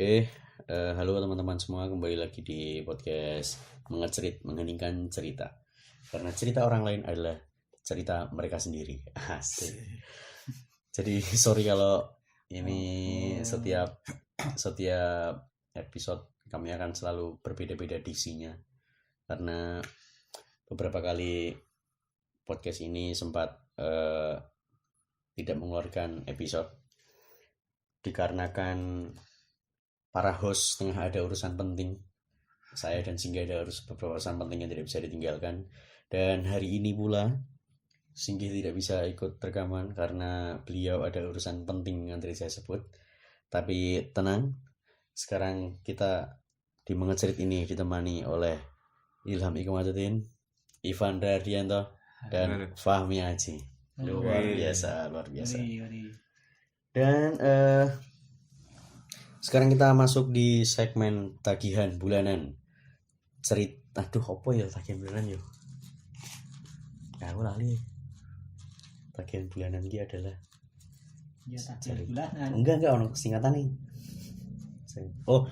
Oke, halo teman-teman semua, kembali lagi di podcast mengheningkan cerita. Karena cerita orang lain adalah cerita mereka sendiri. Asik. Jadi sorry kalau ini setiap episode kami akan selalu berbeda-beda diksinya. Karena beberapa kali podcast ini sempat tidak mengeluarkan episode dikarenakan para host tengah ada urusan penting. Saya dan Singgih ada beberapa urusan penting yang tidak bisa ditinggalkan. Dan hari ini pula Singgih tidak bisa ikut rekaman karena beliau ada urusan penting yang tadi saya sebut. Tapi tenang, sekarang kita di Mengecerit ini ditemani oleh Ilham Ikmatuddin, Ivan Dardianto, dan Fahmi Aji. Luar biasa. Dan sekarang kita masuk di segmen tagihan bulanan. Aduh, apa ya tagihan bulanan yo? Aku lali. Tagihan bulanan ini adalah tagihan bulanan. Enggak ono singkatan nih. Oh,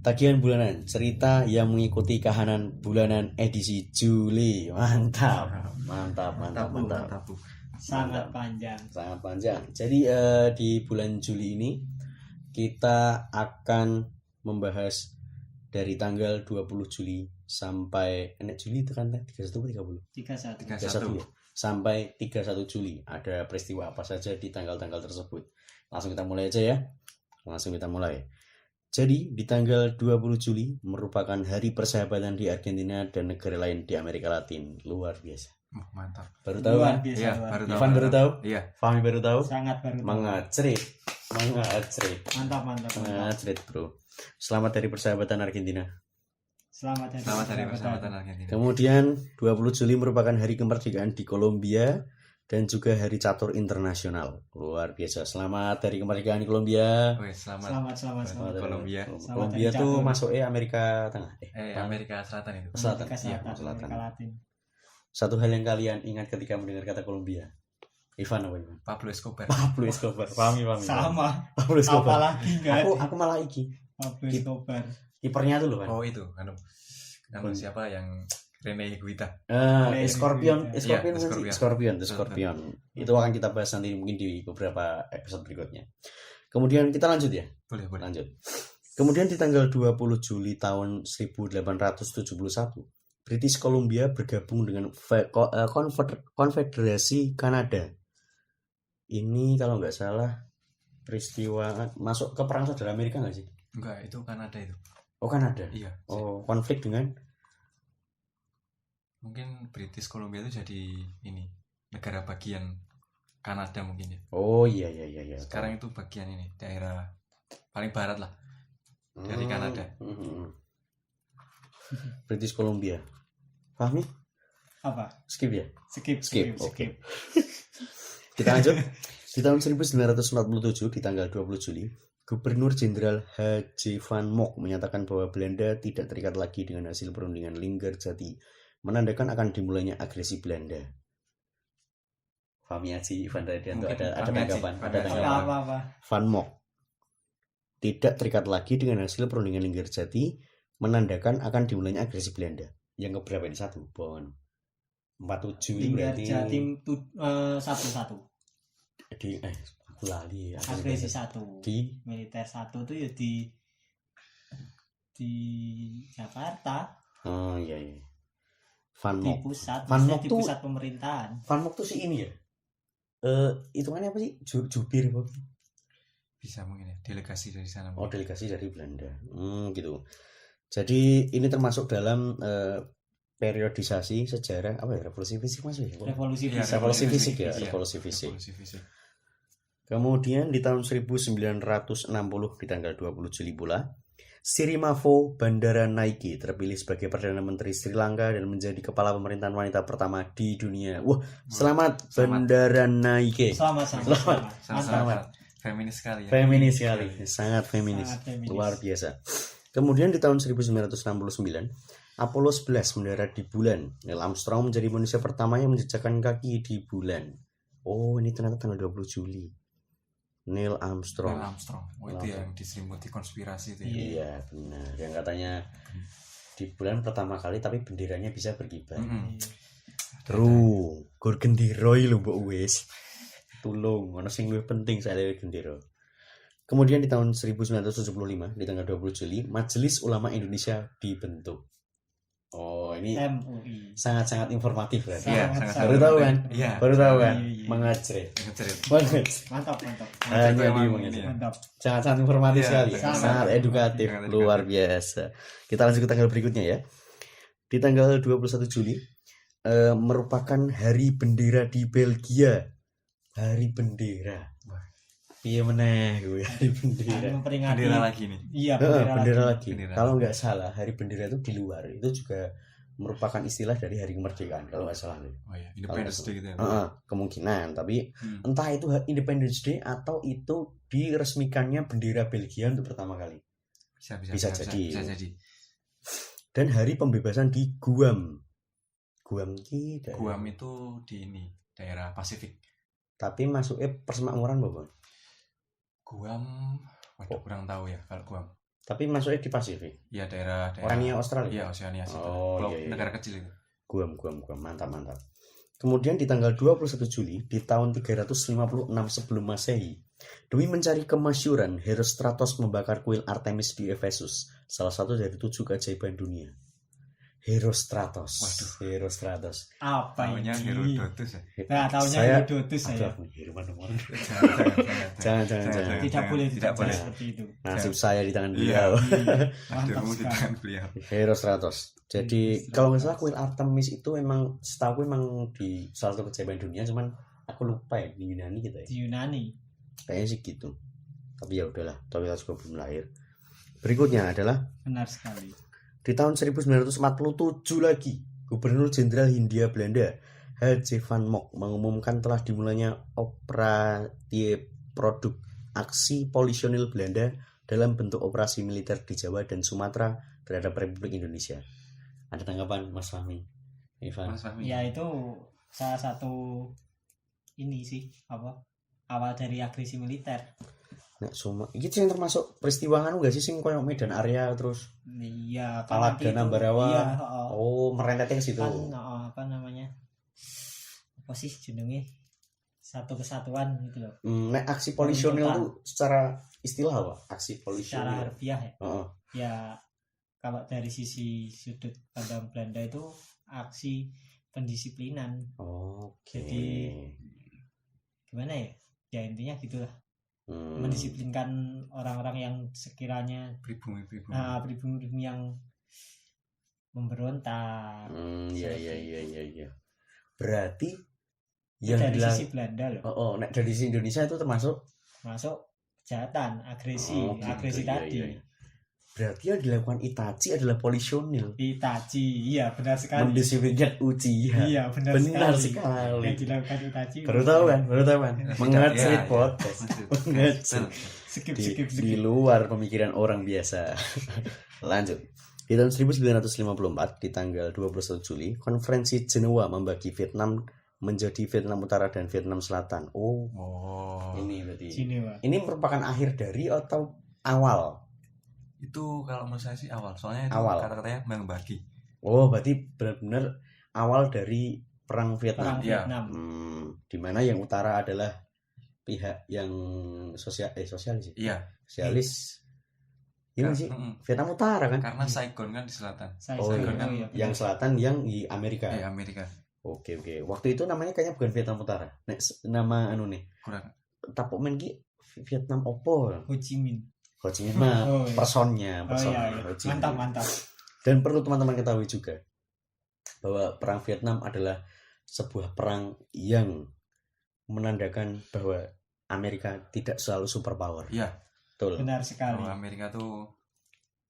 tagihan bulanan, cerita yang mengikuti kahanan bulanan edisi Juli. Mantap. Sangat panjang. Jadi di bulan Juli ini kita akan membahas dari tanggal 20 Juli sampai Juli itu kan 31 30? 31 ya? Sampai 31 Juli. Ada peristiwa apa saja di tanggal-tanggal tersebut. Langsung kita mulai aja ya. Jadi di tanggal 20 Juli merupakan hari persahabatan di Argentina dan negara lain di Amerika Latin. Luar biasa. Mantap. Baru tahu kan? Iya, baru tahu. Ivan baru tahu? Iya. Fahmi baru tahu? Sangat baru tahu. Mengecerit. Mantap. Bro. Selamat dari persahabatan Argentina. Selamat dari persahabatan Argentina. Kemudian 20 Juli merupakan hari kemerdekaan di Kolombia dan juga hari catur internasional. Luar biasa. Selamat dari kemerdekaan di Kolombia. Selamat Kolombia. Selamat Kolombia tuh masuk Amerika Tengah. Amerika Selatan itu. Selatan. Amerika Latin. Satu hal yang kalian ingat ketika mendengar kata Kolombia. Ivan apa Ivan? Pablo Escobar. Fahmi. Sama. Pablo Escobar. Apalagi enggak? Aku malah Pablo Escobar. Kipernya tuh loh kan. Oh itu, siapa yang Rene Higuita. Scorpion. Scorpion. Itu akan kita bahas nanti mungkin di beberapa episode berikutnya. Kemudian kita lanjut ya. Boleh. Lanjut. Kemudian di tanggal 20 Juli tahun 1871, British Columbia bergabung dengan Konfederasi Kanada. Ini kalau nggak salah peristiwa masuk ke perang saudara Amerika nggak sih? Enggak, itu Kanada itu. Oh Kanada. Iya. Oh konflik dengan? Mungkin British Columbia itu jadi ini negara bagian Kanada mungkin ya. Oh iya. Sekarang itu bagian ini daerah paling barat lah dari Kanada. British Columbia. Fahmi? Apa? Skip ya? Skip. Oke. Kita lanjut. Di tahun 1947 di tanggal 20 Juli, Gubernur Jenderal H.J. Van Mock menyatakan bahwa Belanda tidak terikat lagi dengan hasil perundingan Linggarjati, menandakan akan dimulainya agresi Belanda. Fahmi Aji, Ivan Dardianto ada tanggapan. Apa? Van Mock tidak terikat lagi dengan hasil perundingan Linggarjati, menandakan akan dimulainya agresi Belanda. Yang keberapa ini? 1 Bon 47 berarti Linggarjati 1 di aku lali agresi 1 di militer 1 itu ya di Jakarta. Oh iya. Van di Mock. pusat pemerintahan. Van Mock tuh si ini ya. Hitungannya apa sih? Jubir apa? Bisa mungkin ya, delegasi dari sana. Oh, delegasi dari Belanda. Gitu. Jadi ini termasuk dalam periodisasi sejarah apa ya? Revolusi fisik masuk ya? Revolusi fisik. Kemudian di tahun 1960 di tanggal 20 Juli pula, Sirimavo Bandaranaike terpilih sebagai Perdana Menteri Sri Lanka dan menjadi kepala pemerintahan wanita pertama di dunia. Wah, selamat. Bandaranaike. Selamat. Feminis sekali. Sangat feminis. Luar biasa. Kemudian di tahun 1969, Apollo 11 mendarat di bulan. Neil Armstrong menjadi manusia pertama yang menjejakkan kaki di bulan. Oh, ini ternyata tanggal 20 Juli. Neil Armstrong. Neil Armstrong. Oh, itu ya yang diselimuti konspirasi itu ya. Iya benar. Yang katanya di bulan pertama kali tapi benderanya bisa berkibar. Mm-mm. Gur gendera lho mbok wis. Tulung, ono sing luwih penting saile gendera. Kemudian di tahun 1975 di tanggal 20 Juli Majelis Ulama Indonesia dibentuk. Oh, ini MUI. sangat-sangat informatif berarti. Iya, Sangat- sangat Baru tahu kan? Iya. Baru tahu kan? Iya, iya. Mengajret. Ngecerit. Banget. Mantap. Hanya di Memang mengajret. ini ya. Mantap. Sangat-sangat informatif Iya, sekali. sangat. Sangat edukatif, Sangat luar biasa. Kita lanjut ke tanggal berikutnya ya. Di tanggal 21 Juli merupakan Hari Bendera di Belgia. Hari Bendera. Iya meneh gue Hari Bendera. Memperingati. Bendera lagi nih. Iya, Bendera lagi. Bendera. Kalau nggak salah Hari Bendera itu di luar. Itu juga merupakan istilah dari Hari Kemerdekaan kalau nggak salah nih. Oh iya, Independence Day gitu ya. Kemungkinan, tapi Hmm. entah itu Independence Day atau itu diresmikannya bendera Belgia untuk pertama kali. Bisa jadi. Bisa jadi. Dan hari pembebasan di Guam. Guam ki daerah- Guam itu di ini, daerah Pasifik. tapi masuknya persemakmuran Bapak. Guam, waduh kurang tahu ya kalau Guam. Tapi masuknya di Pasifik. Iya, daerah Orangnya Australia. Iya, Oceania situ. Oh, Pulau- iya, iya. negara kecil itu. Guam. Mantap. Kemudian di tanggal 21 Juli di tahun 356 sebelum Masehi, demi mencari kemasyhuran, Herostratos membakar kuil Artemis di Efesus, salah satu dari 7 keajaiban dunia. Herostratos. Waduh. Herostratos. Apa Taunya ini? Herodotus ya. Nah, taunya Saya- Herodotus saya. Aduh, Herman nomor. Jangan. Jangan. Tidak boleh Tidak boleh. seperti itu. Nasib saya di tangan Iya. beliau. Mantap Aduh, di sekali. tangan beliau. Herostratos. Jadi Herostratos. kalau nggak salah kuil Artemis itu emang setahu emang di salah satu keajaiban dunia, cuman aku lupa ya di Yunani gitu ya. Di Yunani. Kayaknya sih gitu. Tapi ya udahlah, tapi kita juga belum lahir. Berikutnya adalah Benar sekali. di tahun 1947 lagi, Gubernur Jenderal Hindia Belanda H.J. van Mock mengumumkan telah dimulainya operasi produk aksi polisionil Belanda dalam bentuk operasi militer di Jawa dan Sumatera terhadap Republik Indonesia. Ada tanggapan Mas Fahmi? Ivan? Mas Fahmi. Ya itu salah satu ini sih apa awal dari agresi militer. Nek iki sing termasuk peristiwa anu gak sih sing koyo Medan Area terus Iya, Palad nanti dan itu- Ambarawa. Iya, oh merentetnya ke situ. kan apa namanya? Apa sih jenenge? Satu kesatuan gitu loh. Nek aksi polisionil Total. itu secara istilah apa? Aksi Secara polisionil. harfiah ya. Heeh. Ya kalau dari sisi sudut pandang Belanda itu aksi pendisiplinan. Oke. Jadi, Gimana ya? Ya intinya gitulah. Mendisiplinkan orang-orang yang sekiranya Pribumi. pribumi-pribumi yang memberontak. Iya. Berarti Itu yang dari bilang sisi Belanda loh. nek dari sisi Indonesia itu termasuk Masuk kejahatan, agresi, Oh, gitu. agresi Iya, tadi. iya. Berarti yang dilakukan Itachi adalah polisionil. Itachi, iya benar sekali. Mendisiplinkan Uchiha. Iya benar, Benar sekali. sekali. Yang dilakukan Itachi. Baru tahu kan? Mengecrit Iya, podcast. Mengecrit. Skip, di, skip, di skip. luar pemikiran orang biasa. Lanjut. Di tahun 1954 di tanggal 21 Juli, konferensi Jenewa membagi Vietnam menjadi Vietnam Utara dan Vietnam Selatan. Oh, Oh, ini berarti. Jenewa. Ini merupakan akhir dari atau awal? itu kalau menurut saya sih awal. Soalnya itu Awal. kata-katanya membagi. Oh, berarti benar-benar awal dari perang Vietnam. Perang Iya. Vietnam. Di mana yang utara adalah pihak yang sosialis. Iya. Sosialis. Ini sih Mm-mm. Vietnam Utara kan? Karena Saigon kan di selatan. Oh, Saigon, iya. iya, Yang benar. selatan yang di Amerika. Amerika. Oke. Waktu itu namanya kayaknya bukan Vietnam Utara. Nek nama anu nih. Kurang. Tapuk men ki Vietnam opo? Ho Chi Minh. Ho Chi Minh mah Oh, iya. personnya, Oh iya, Ho Chi Minh. mantap. Dan perlu teman-teman ketahui juga bahwa perang Vietnam adalah sebuah perang yang menandakan bahwa Amerika tidak selalu superpower. Iya. Betul. Benar sekali. Kalau Amerika tuh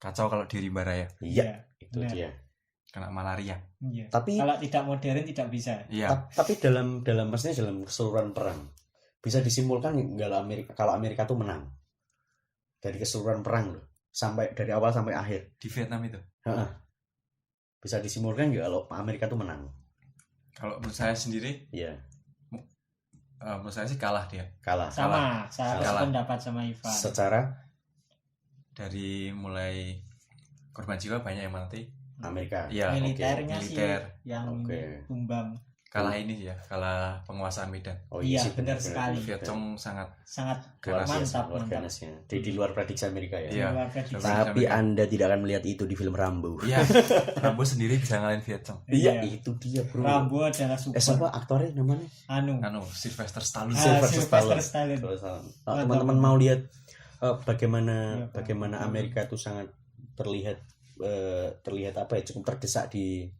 kacau kalau di rimba raya. Iya, itu benar. dia. Kena malaria. Iya. Tapi Kalau tidak modern tidak bisa. Iya. tapi dalam maksudnya dalam keseluruhan perang bisa disimpulkan kalau Amerika tuh menang dari keseluruhan perang loh, sampai dari awal sampai akhir. Di Vietnam itu. Bisa disimpulkan nggak kalau Amerika tuh menang? Kalau menurut saya sendiri Iya. menurut saya sih kalah dia. Kalah. Sama, saya Kalah. pendapat sama Ivan. Secara Dari mulai korban jiwa banyak yang mati. Amerika. Iya, Militernya sih militer. yang Oke. tumbang. Kalah ini ya, kalah penguasaan Medan. Oh Iya, sih, benar sekali. Viet Cong sangat Sangat Luar biasa, mantap, luar mantap. biasa. Di luar prediksi Amerika ya. Iya. Luar prediksi. Tapi Amerika. Anda tidak akan melihat itu di film Rambo. Iya, Rambo sendiri bisa ngalahin Viet Cong. Iya, itu dia, Bro. Rambo adalah super. Siapa aktornya namanya? Sylvester Stallone. Sylvester Stallone. Kalau teman-teman mau lihat Iya, bagaimana Amerika itu sangat terlihat apa ya, cukup terdesak di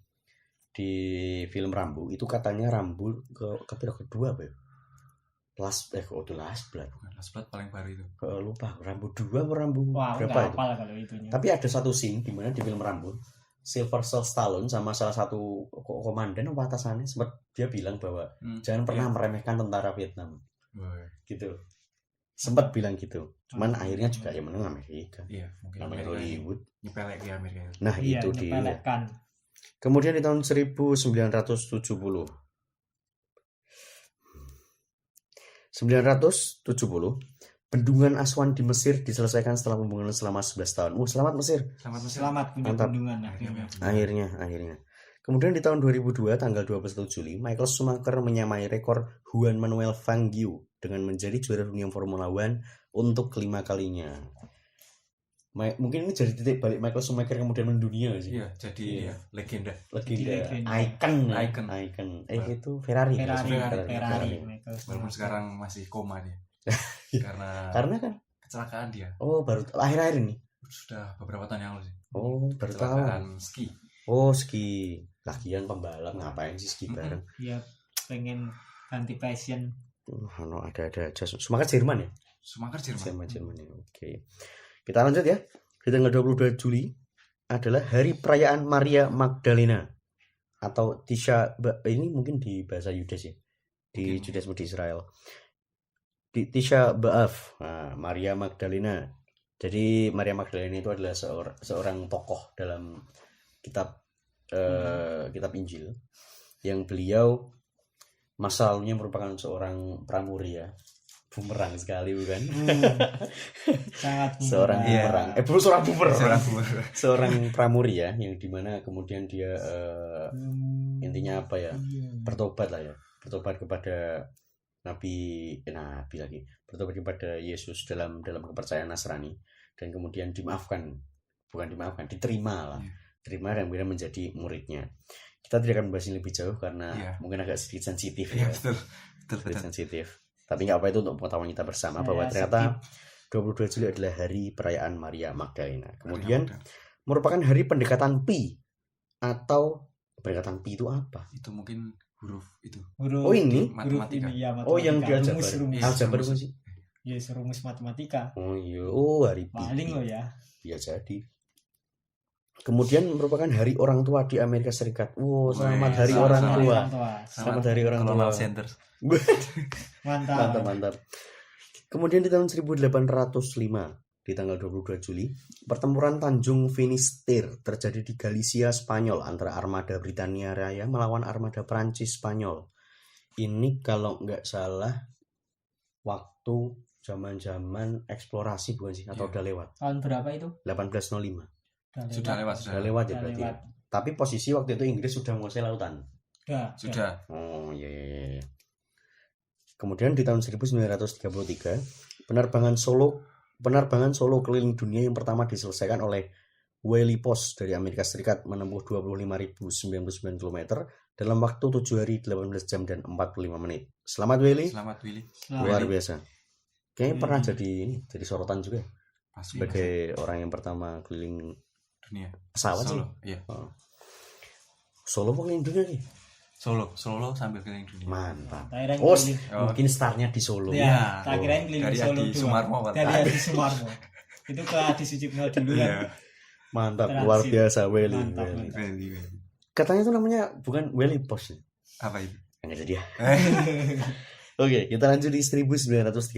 film Rambo itu, katanya Rambo kedua apa ya? Last Blood. Last Blood paling baru itu. Lupa Rambo 2 atau Rambo Wah, berapa nggak itu. hafal kalau itunya. Tapi ada satu scene di mana di film Rambo Sylvester Stallone sama salah satu komandan atau atasannya sempat dia bilang bahwa jangan pernah meremehkan tentara Vietnam. Gitu. Sempat bilang gitu. Cuman akhirnya juga yang menang Amerika. Iya, mungkin Namanya Amerika Hollywood. nyepelek di Amerika itu. Nah, Iya, itu dia. nyepelekan. Kemudian di tahun 1970 bendungan Aswan di Mesir diselesaikan setelah pembangunan selama 11 tahun. Selamat Mesir. Selamat Mesir. Selamat punya Mantap. bendungan. Akhirnya. Akhirnya. Kemudian di tahun 2002 tanggal 21 Juli, Michael Schumacher menyamai rekor Juan Manuel Fangio dengan menjadi juara dunia Formula One untuk kelima kalinya. Mungkin ini jadi titik balik Michael Schumacher kemudian mendunia sih. Iya, jadi Iya. legenda. Legenda, legenda. icon. Itu Ferrari. Ferrari. Walaupun sekarang masih koma dia. Karena kan kecelakaan dia. baru akhir-akhir ini. Sudah beberapa tahun yang lalu sih. Baru tahu. Kecelakaan ski. Ski. Lagian pembalap ngapain sih ski bareng? Dia pengen ganti passion. Ada aja. Schumacher Jerman ya? Schumacher Jerman. Jerman ya. Oke. Kita lanjut ya. Di tanggal 22 Juli adalah hari perayaan Maria Magdalena atau Tisha ini mungkin di bahasa Yudas ya. Di Judaisme di Israel. Di Tisha B'Av. Nah, Maria Magdalena. Jadi Maria Magdalena itu adalah seorang tokoh dalam kitab Injil yang beliau masa lalunya merupakan seorang pramuri ya. Bumerang sekali bukan? Sangat Seorang bumerang. Belum seorang bumer. Seorang pramuri ya, yang dimana kemudian dia intinya apa ya? Bertobat lah ya. Bertobat kepada bertobat kepada Yesus dalam kepercayaan Nasrani, dan kemudian diterima dan kemudian menjadi muridnya. Kita tidak akan membahas ini lebih jauh karena mungkin agak sedikit sensitif ya. Sedikit sensitif. Tapi nggak apa, itu untuk pengetahuan kita bersama bahwa ternyata 22 Juli adalah hari perayaan Maria Magdalena. Kemudian merupakan hari pendekatan pi, atau pendekatan pi itu apa? Itu mungkin huruf itu. Ini matematika. Ini, ya, yang dia aljabar sih. Ya, rumus matematika. Hari pi. Paling ya. Ya jadi. Kemudian merupakan hari orang tua di Amerika Serikat. Selamat hari orang tua. Selamat hari orang tua. Sanders. Mantap. Kemudian di tahun 1805, di tanggal 22 Juli, pertempuran Tanjung Finisterre terjadi di Galicia, Spanyol, antara armada Britania Raya melawan armada Prancis Spanyol. Ini kalau nggak salah waktu zaman-zaman eksplorasi bukan sih, atau udah lewat? Tahun berapa itu? 1805. Sudah lewat ya berarti. Lewat. Tapi posisi waktu itu Inggris sudah menguasai lautan. Sudah. Oh iya. Kemudian di tahun 1933, penerbangan Solo keliling dunia yang pertama diselesaikan oleh Willie Post dari Amerika Serikat, menempuh 25.099 km dalam waktu 7 hari 18 jam dan 45 menit. Selamat Willie. Luar biasa. Kayaknya pernah jadi sorotan juga sebagai orang yang pertama keliling dunia pesawat Solo, sih. Iya. Solo keliling dunia nih. Solo sambil keliling dunia. Mantap. Oh, mungkin startnya di Solo. Ya, tak kirain keliling dari Solo Adi Sumarmo. Dari Adi Sumarmo. Itu ke Adi Sucipno dulu kan. Mantap, luar biasa Willy. Katanya itu namanya bukan Willy Post. Apa itu? Enggak jadi ya. Oke, kita lanjut di 1934.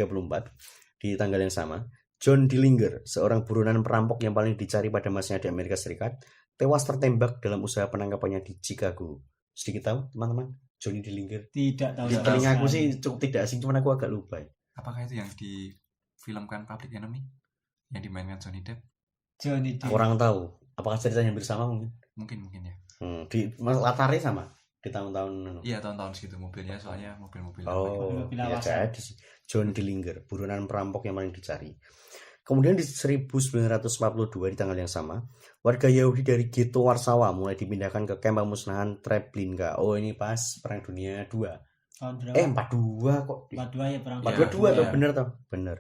Di tanggal yang sama, John Dillinger, seorang buronan perampok yang paling dicari pada masanya di Amerika Serikat, tewas tertembak dalam usaha penangkapannya di Chicago. Sedikit tahu teman-teman, Johnny Dillinger. Tidak tahu. Di sama telingaku sekali. sih cukup tidak asing, cuman aku agak lupa ya. Apakah itu yang difilmkan Public Enemy yang dimainkan Johnny Depp? Johnny Depp. Kurang tahu. Apakah ceritanya hampir sama mungkin? Mungkin ya. Di latarnya sama di tahun-tahun. Iya, tahun-tahun segitu mobilnya, soalnya mobil-mobil Oh, Mobil ya lawasan. jadi sih. John Dillinger, buronan perampok yang paling dicari. Kemudian di 1942 di tanggal yang sama, warga Yahudi dari Ghetto Warsawa mulai dipindahkan ke kamp pemusnahan Treblinka. Oh, ini pas Perang Dunia II. Tahun berapa? 42 kok. 42 ya perang. 42 Iya. tuh, bener tuh. Bener.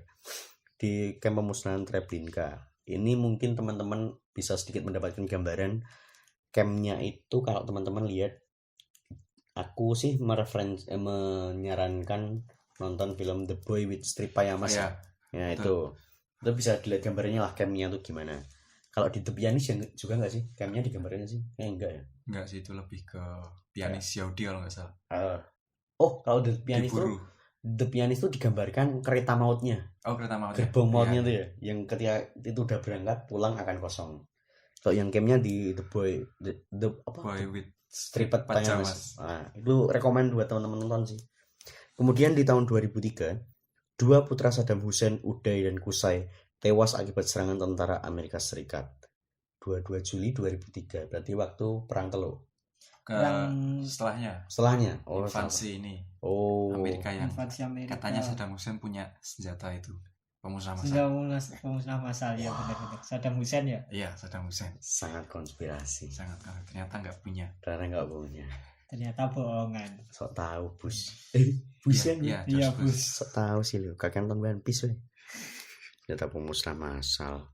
Di kamp pemusnahan Treblinka. Ini mungkin teman-teman bisa sedikit mendapatkan gambaran campnya itu. Kalau teman-teman lihat, aku sih menyarankan nonton film The Boy with Striped Pajamas. Iya. Ya itu bisa dilihat gambarnya lah campnya tuh gimana. Kalau di The Pianist juga nggak sih campnya digambarnya sih? Enggak ya. Enggak sih, itu lebih ke pianis Yahudi kalau nggak salah. Oh, kalau The Pianist Diburu. tuh The Pianist tuh digambarkan kereta mautnya, Oh, kereta maut. gerbong mautnya Iya. tuh ya, yang ketika itu udah berangkat pulang akan kosong. Kalau yang campnya di The Boy, the apa? Boy with Striped Pajamas. Pajamas. Nah, itu rekomend buat teman-teman nonton sih. Kemudian di tahun 2003, dua putra Saddam Hussein, Uday dan Qusay, tewas akibat serangan tentara Amerika Serikat. 22 Juli 2003, berarti waktu Perang Teluk. Setelahnya Setelahnya, invasi ini Oh, Amerika yang Invasi Amerika. katanya Saddam Hussein punya senjata itu, pemusnah Sudah massal. pemusnah massal ya, benar-benar. Saddam Hussein ya. Iya, Saddam Hussein sangat konspirasi. sangat ternyata nggak punya. Karena nggak punya. Ternyata bohongan. Sok tahu bus. Bus Iya, ya? iya, Iya, George Bush. Bus. Sok tahu sih lo. Kakek nonton One Piece weh. Ternyata pemusnah massal.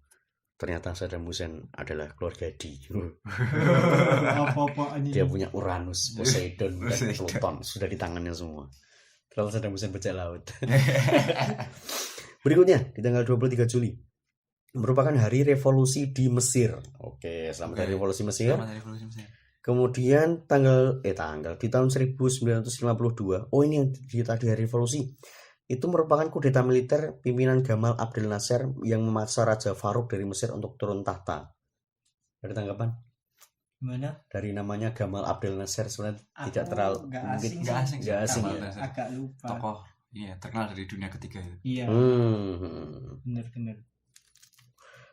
Ternyata Saddam Hussein adalah keluarga Di. Apa-apa ini. Dia punya Uranus, Poseidon, dan Poseidon. Pluton sudah di tangannya semua. Terlalu Saddam Hussein bajak laut. Berikutnya di tanggal 23 Juli merupakan hari revolusi di Mesir. Oke, selamat hari Oke. revolusi Mesir. Selamat revolusi Mesir. Kemudian di tahun 1952. Oh, ini yang tadi hari revolusi. Itu merupakan kudeta militer pimpinan Gamal Abdel Nasser yang memaksa Raja Farouk dari Mesir untuk turun tahta. Ada tanggapan? Gimana? Dari namanya Gamal Abdel Nasser sebenarnya tidak terlalu nggak mungkin asing Nggak sih. asing, Nggak asing Gamal ya. Nasser. Agak lupa. Tokoh iya terkenal dari dunia ketiga itu. Iya, Hmm. benar-benar.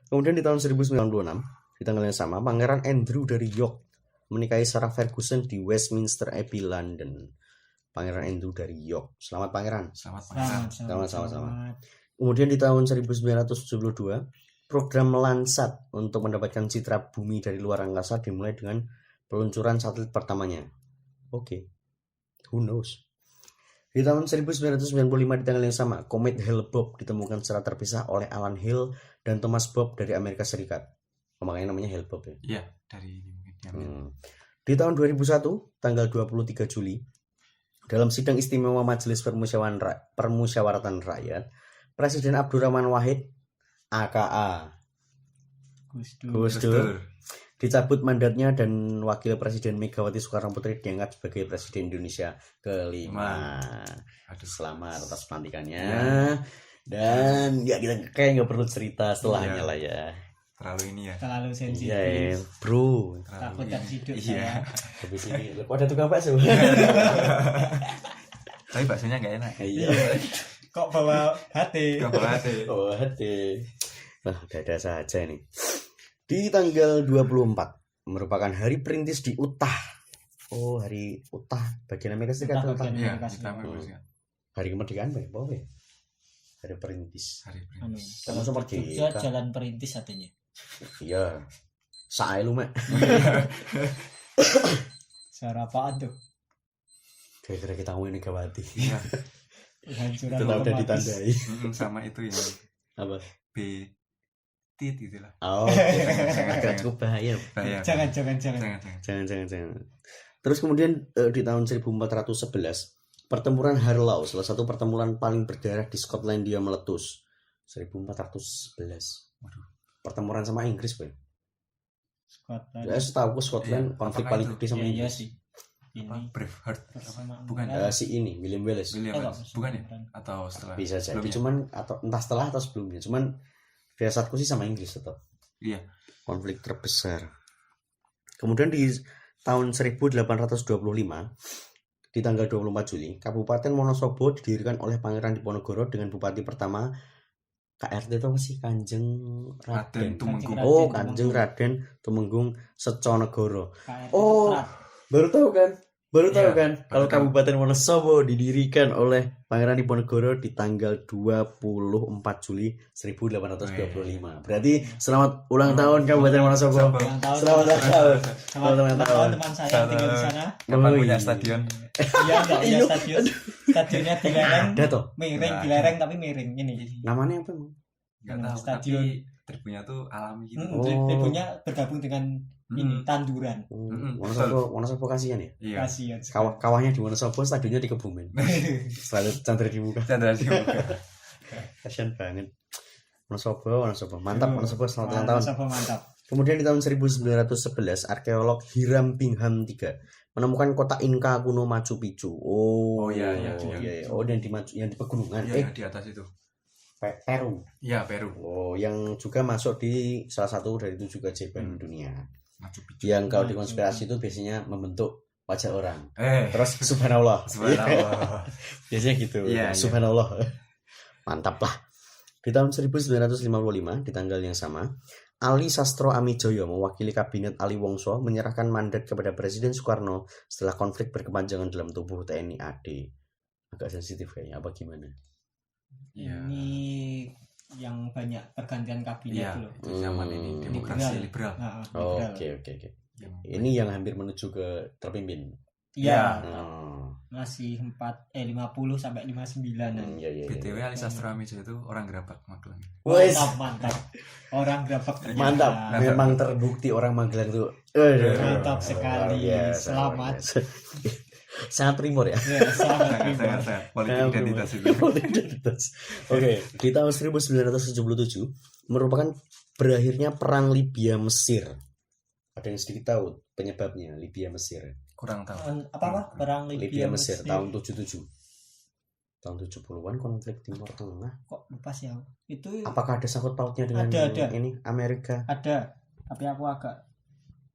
Kemudian di tahun 1996, di tanggal yang sama, Pangeran Andrew dari York menikahi Sarah Ferguson di Westminster Abbey, London. Pangeran Andrew dari York. Selamat Pangeran. Selamat pangeran. Sama-sama. Kemudian di tahun 1972, program Landsat untuk mendapatkan citra bumi dari luar angkasa dimulai dengan peluncuran satelit pertamanya. Oke. Who knows? Di tahun 1995 di tanggal yang sama, komet Hale-Bopp ditemukan secara terpisah oleh Alan Hale dan Thomas Bob dari Amerika Serikat. Oh, makanya namanya Hale-Bopp ya. Iya, dari mungkin diambil. Di tahun 2001, tanggal 23 Juli, dalam sidang istimewa Majelis Permusyawaratan Rakyat, Presiden Abdurrahman Wahid, aka Gus Dur, dicabut mandatnya dan Wakil Presiden Megawati Soekarno Putri diangkat sebagai Presiden Indonesia kelima. Aduh, Selamat atas pelantikannya. Ya. Dan ya kita kayak nggak perlu cerita setelahnya Iya. lah ya. terlalu ini ya. Terlalu sensitif. Iya, ya, bro. Terlalu Takut ini. tak hidup Iya. saya. Tapi sini, kok ada tukang bakso? Tapi baksonya nggak enak. Iya. Kok bawa hati? Nggak banget. Oh, hati. Nah, dada saja nih. Di tanggal 24 merupakan hari perintis di Utah. Oh, hari Utah bagian Amerika Serikat. Utah Utah. bagian Iya, Amerika kita Serikat. memang Hari kemerdekaan apa ya? Apa ya? Hari perintis. hari Anu, perintis. kalau Sama di merdeka. Jogja jalan perintis artinya. Iya. Sae lu, Mek. Suara apaan tuh? Kira-kira kita ngomongin Megawati. Iya. Hancuran Itu udah otomatis. ditandai. Sama itu yang Apa? B tit itulah. Oh, Jangan, agak jangan. cukup bahaya. Bahaya. Jangan. Jangan. Terus kemudian di tahun 1411 pertempuran Harlaw, salah satu pertempuran paling berdarah di Skotlandia meletus. 1411. Waduh. Pertempuran sama Inggris, Boy. Scotland. Ya, setahu Scotland Iya, konflik apakah paling itu? gede sama Iya, iya Inggris. sih. Ini Apa? Braveheart apa? persamaan Bukan moral. Si ini William Wallace. William Oh, Wallace. Bukan ya? bukan. Atau setelah? Bisa jadi. Sebelumnya? Cuman atau entah setelah atau sebelumnya. Cuman firasatku sih sama Inggris tetap. Iya. Konflik terbesar. Kemudian di tahun 1825 di tanggal 24 Juli, Kabupaten Wonosobo didirikan oleh Pangeran Diponegoro dengan bupati pertama KRT itu apa sih? Kanjeng Raden. Tumenggung. Raden Oh, Tumenggung. Kanjeng Raden Tumenggung Seconegoro. KRT Oh, Prat. baru tahu kan? Baru tahu Iya, kan? Kalau baru tahu. Kabupaten Wonosobo didirikan oleh Pangeran Diponegoro di tanggal 24 Juli 1825. Berarti selamat ulang tahun Kabupaten Wonosobo. Ulang tahun. Selamat ulang tahun. Selamat ulang Selamat tahun teman saya yang tinggal di sana. Kapan Oh, punya iya. stadion? Iya, enggak punya Iya. stadion. Stadionnya di lereng, Ada toh. miring di Nggak lereng tapi miring ini. Namanya apa emang? Nggak tahu, Stadion. tapi tribunnya tuh alami gitu. Oh. Tribunnya bergabung dengan ini tanduran. Wonosobo kasihan ya. Iya. Kasihan. Kawahnya di Wonosobo, stadionnya di Kebumen. Selalu Chandra dibuka. Chandra dibuka. Kasihan banget. Wonosobo. Mantap Wonosobo, selamat ulang tahun. Wonosobo mantap. Kemudian di tahun 1911, arkeolog Hiram Bingham III menemukan kota Inka kuno Machu Picchu. Oh, iya, iya. Oh, dan yang di pegunungan. Iya, di atas itu. Peru. Iya, Peru. Oh, yang juga masuk di salah satu dari 7 keajaiban dunia. Machu Picchu. Yang kalau dikonspirasi itu biasanya membentuk wajah orang. Eh, Terus subhanallah. subhanallah. Biasanya gitu. Iya, iya. Subhanallah. Mantap lah. Di tahun 1955, di tanggal yang sama, Ali Sastro Amijoyo mewakili kabinet Ali Wongso menyerahkan mandat kepada Presiden Soekarno setelah konflik berkepanjangan dalam tubuh TNI AD. Agak sensitif kayaknya, apa gimana? Iya. Ini yang banyak pergantian kabinet Iya, loh. itu zaman ini demokrasi liberal. Nah, Oh, liberal. Oke. Yang- Ini yang hampir menuju ke terpimpin. Iya, Oh, masih 50 sampai 59-an. iya. BTW Ali Sastro Amijo itu orang Gerabak Magelang. Wes, Mantap. Orang gerabak mantap. ternyata. Memang terbukti orang Magelang tuh. Mantap sekali. Luar biasa, Selamat. luar biasa. Sangat primor ya. Ya, selamat prima. Sangat politik identitas itu. Politik identitas. Oke, di tahun 1977 merupakan berakhirnya perang Libya Mesir. Ada yang sedikit tahu penyebabnya Libya Mesir. Kurang tahu. Apa? Perang Libya Mesir tahun 77. Tahun 70-an konflik Timur Tengah. Kok lupa sih aku. Itu Apakah ada sangkut pautnya dengan Ada. ini Amerika? ada, tapi aku agak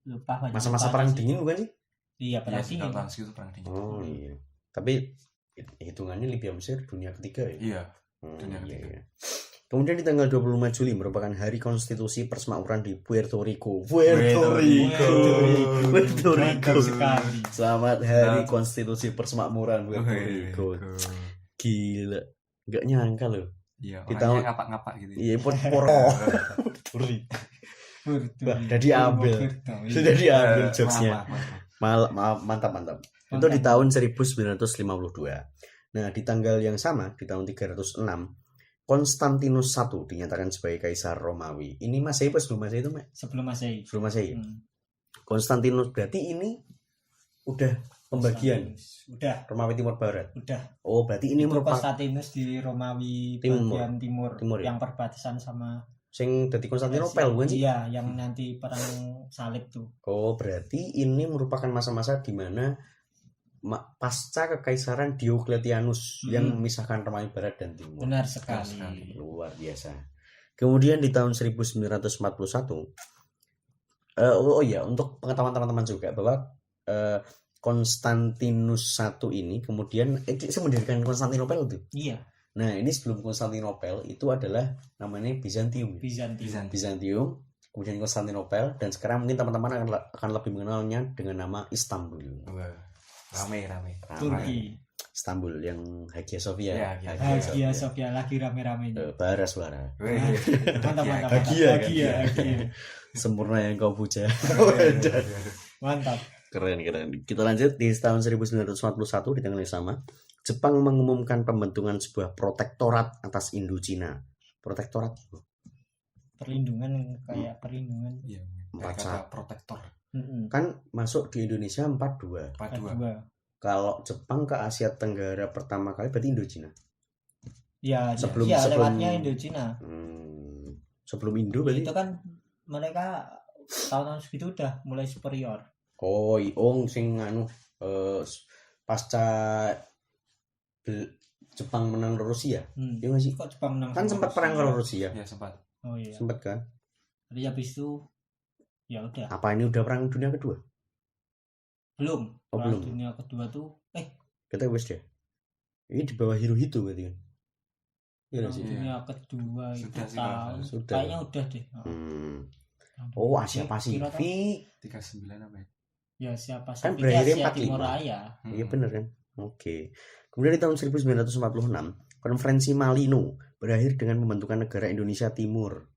lupa. banyak Masa-masa lupa perang sih. dingin bukan sih? Iya, Iya, perang sih, dingin. tahun segitu perang dingin. Oh iya. Tapi hitungannya Libya Mesir dunia ketiga ya. Iya. Hmm, Dunia iya, ketiga. iya. Kemudian di tanggal 25 Juli merupakan hari konstitusi persemakmuran di Puerto Rico. Puerto Rico. Mantap sekali. Selamat hari Nah. konstitusi persemakmuran Puerto Rico. Gila. Gak nyangka loh. Iya, Di orangnya tahun- ngapak-ngapak gitu. Iya, Puerto Rico. Wah, udah diambil. Sudah diambil jokesnya. Mantap. Itu di tahun 1952. Nah, di tanggal yang sama, di tahun 306, Konstantinus I dinyatakan sebagai Kaisar Romawi. Ini Masehi apa sebelum Masehi itu, Mek? Sebelum Masehi. Sebelum Masehi. Hmm. Konstantinus berarti ini udah pembagian Udah. Romawi Timur Barat. Udah. Oh, berarti ini Itu merupakan Konstantinus di Romawi Timur. bagian timur, Timur ya? yang perbatasan sama sing dadi Konstantinopel bukan sih? Iya, yang nanti perang salib tuh. Oh, berarti ini merupakan masa-masa di mana pasca kekaisaran Diocletianus yang memisahkan Romawi Barat dan Timur. Benar sekali. Luar biasa. Kemudian di tahun 1941 oh iya, untuk pengetahuan teman-teman juga bahwa Konstantinus I ini kemudian saya mendirikan Konstantinopel itu. Iya, Nah, ini sebelum Konstantinopel itu adalah namanya Bizantium. Bizantium. Bizantium, kemudian Konstantinopel, dan sekarang mungkin teman-teman akan lebih mengenalnya dengan nama Istanbul. Wah, rame. Turki. Istanbul yang Hagia Sophia. Iya, Hagia Sophia lagi rame-ramenya. Bara suara. Mantap. Hagia, kan? Hagia. Sempurna yang kau puja. Mantap. Keren. Kita lanjut di tahun 1941 di tanggal yang sama. Jepang mengumumkan pembentukan sebuah protektorat atas Indochina. Protektorat Perlindungan kayak perlindungan. Iya, Empat kata saat. protektor. kan masuk di Indonesia 42. Kedua. Kalau Jepang ke Asia Tenggara pertama kali berarti Indochina. Ya, Sebelum- ya sebelum- lewatnya Indochina. Sebelum Indo berarti. Itu kan mereka tahun-tahun segitu udah mulai superior. Oh, sing anu pasca Jepang menang Rusia. Iya nggak sih? Kok Jepang menang? Kan sama sempat perang Rusia? ke Rusia. Ya sempat. Oh iya. Sempat kan? Jadi habis itu ya udah. Apa ini udah perang dunia kedua? Belum. Oh, Perang belum. dunia kedua tuh Kita wis deh. Ini di bawah Hirohito berarti kan? Iya nggak sih? Iya. Dunia kedua itu Sudah sih, tahun Pak. Sudah. kayaknya udah deh. Hmm. Tahun Oh, 2000. Asia Kira Pasifik. Pasifik 39 apa ya? ya siapa sih? Kan Itu berakhirnya Asia 45. Timur Raya. Iya bener kan? Oke. Kemudian di tahun 1946, Konferensi Malino berakhir dengan pembentukan negara Indonesia Timur.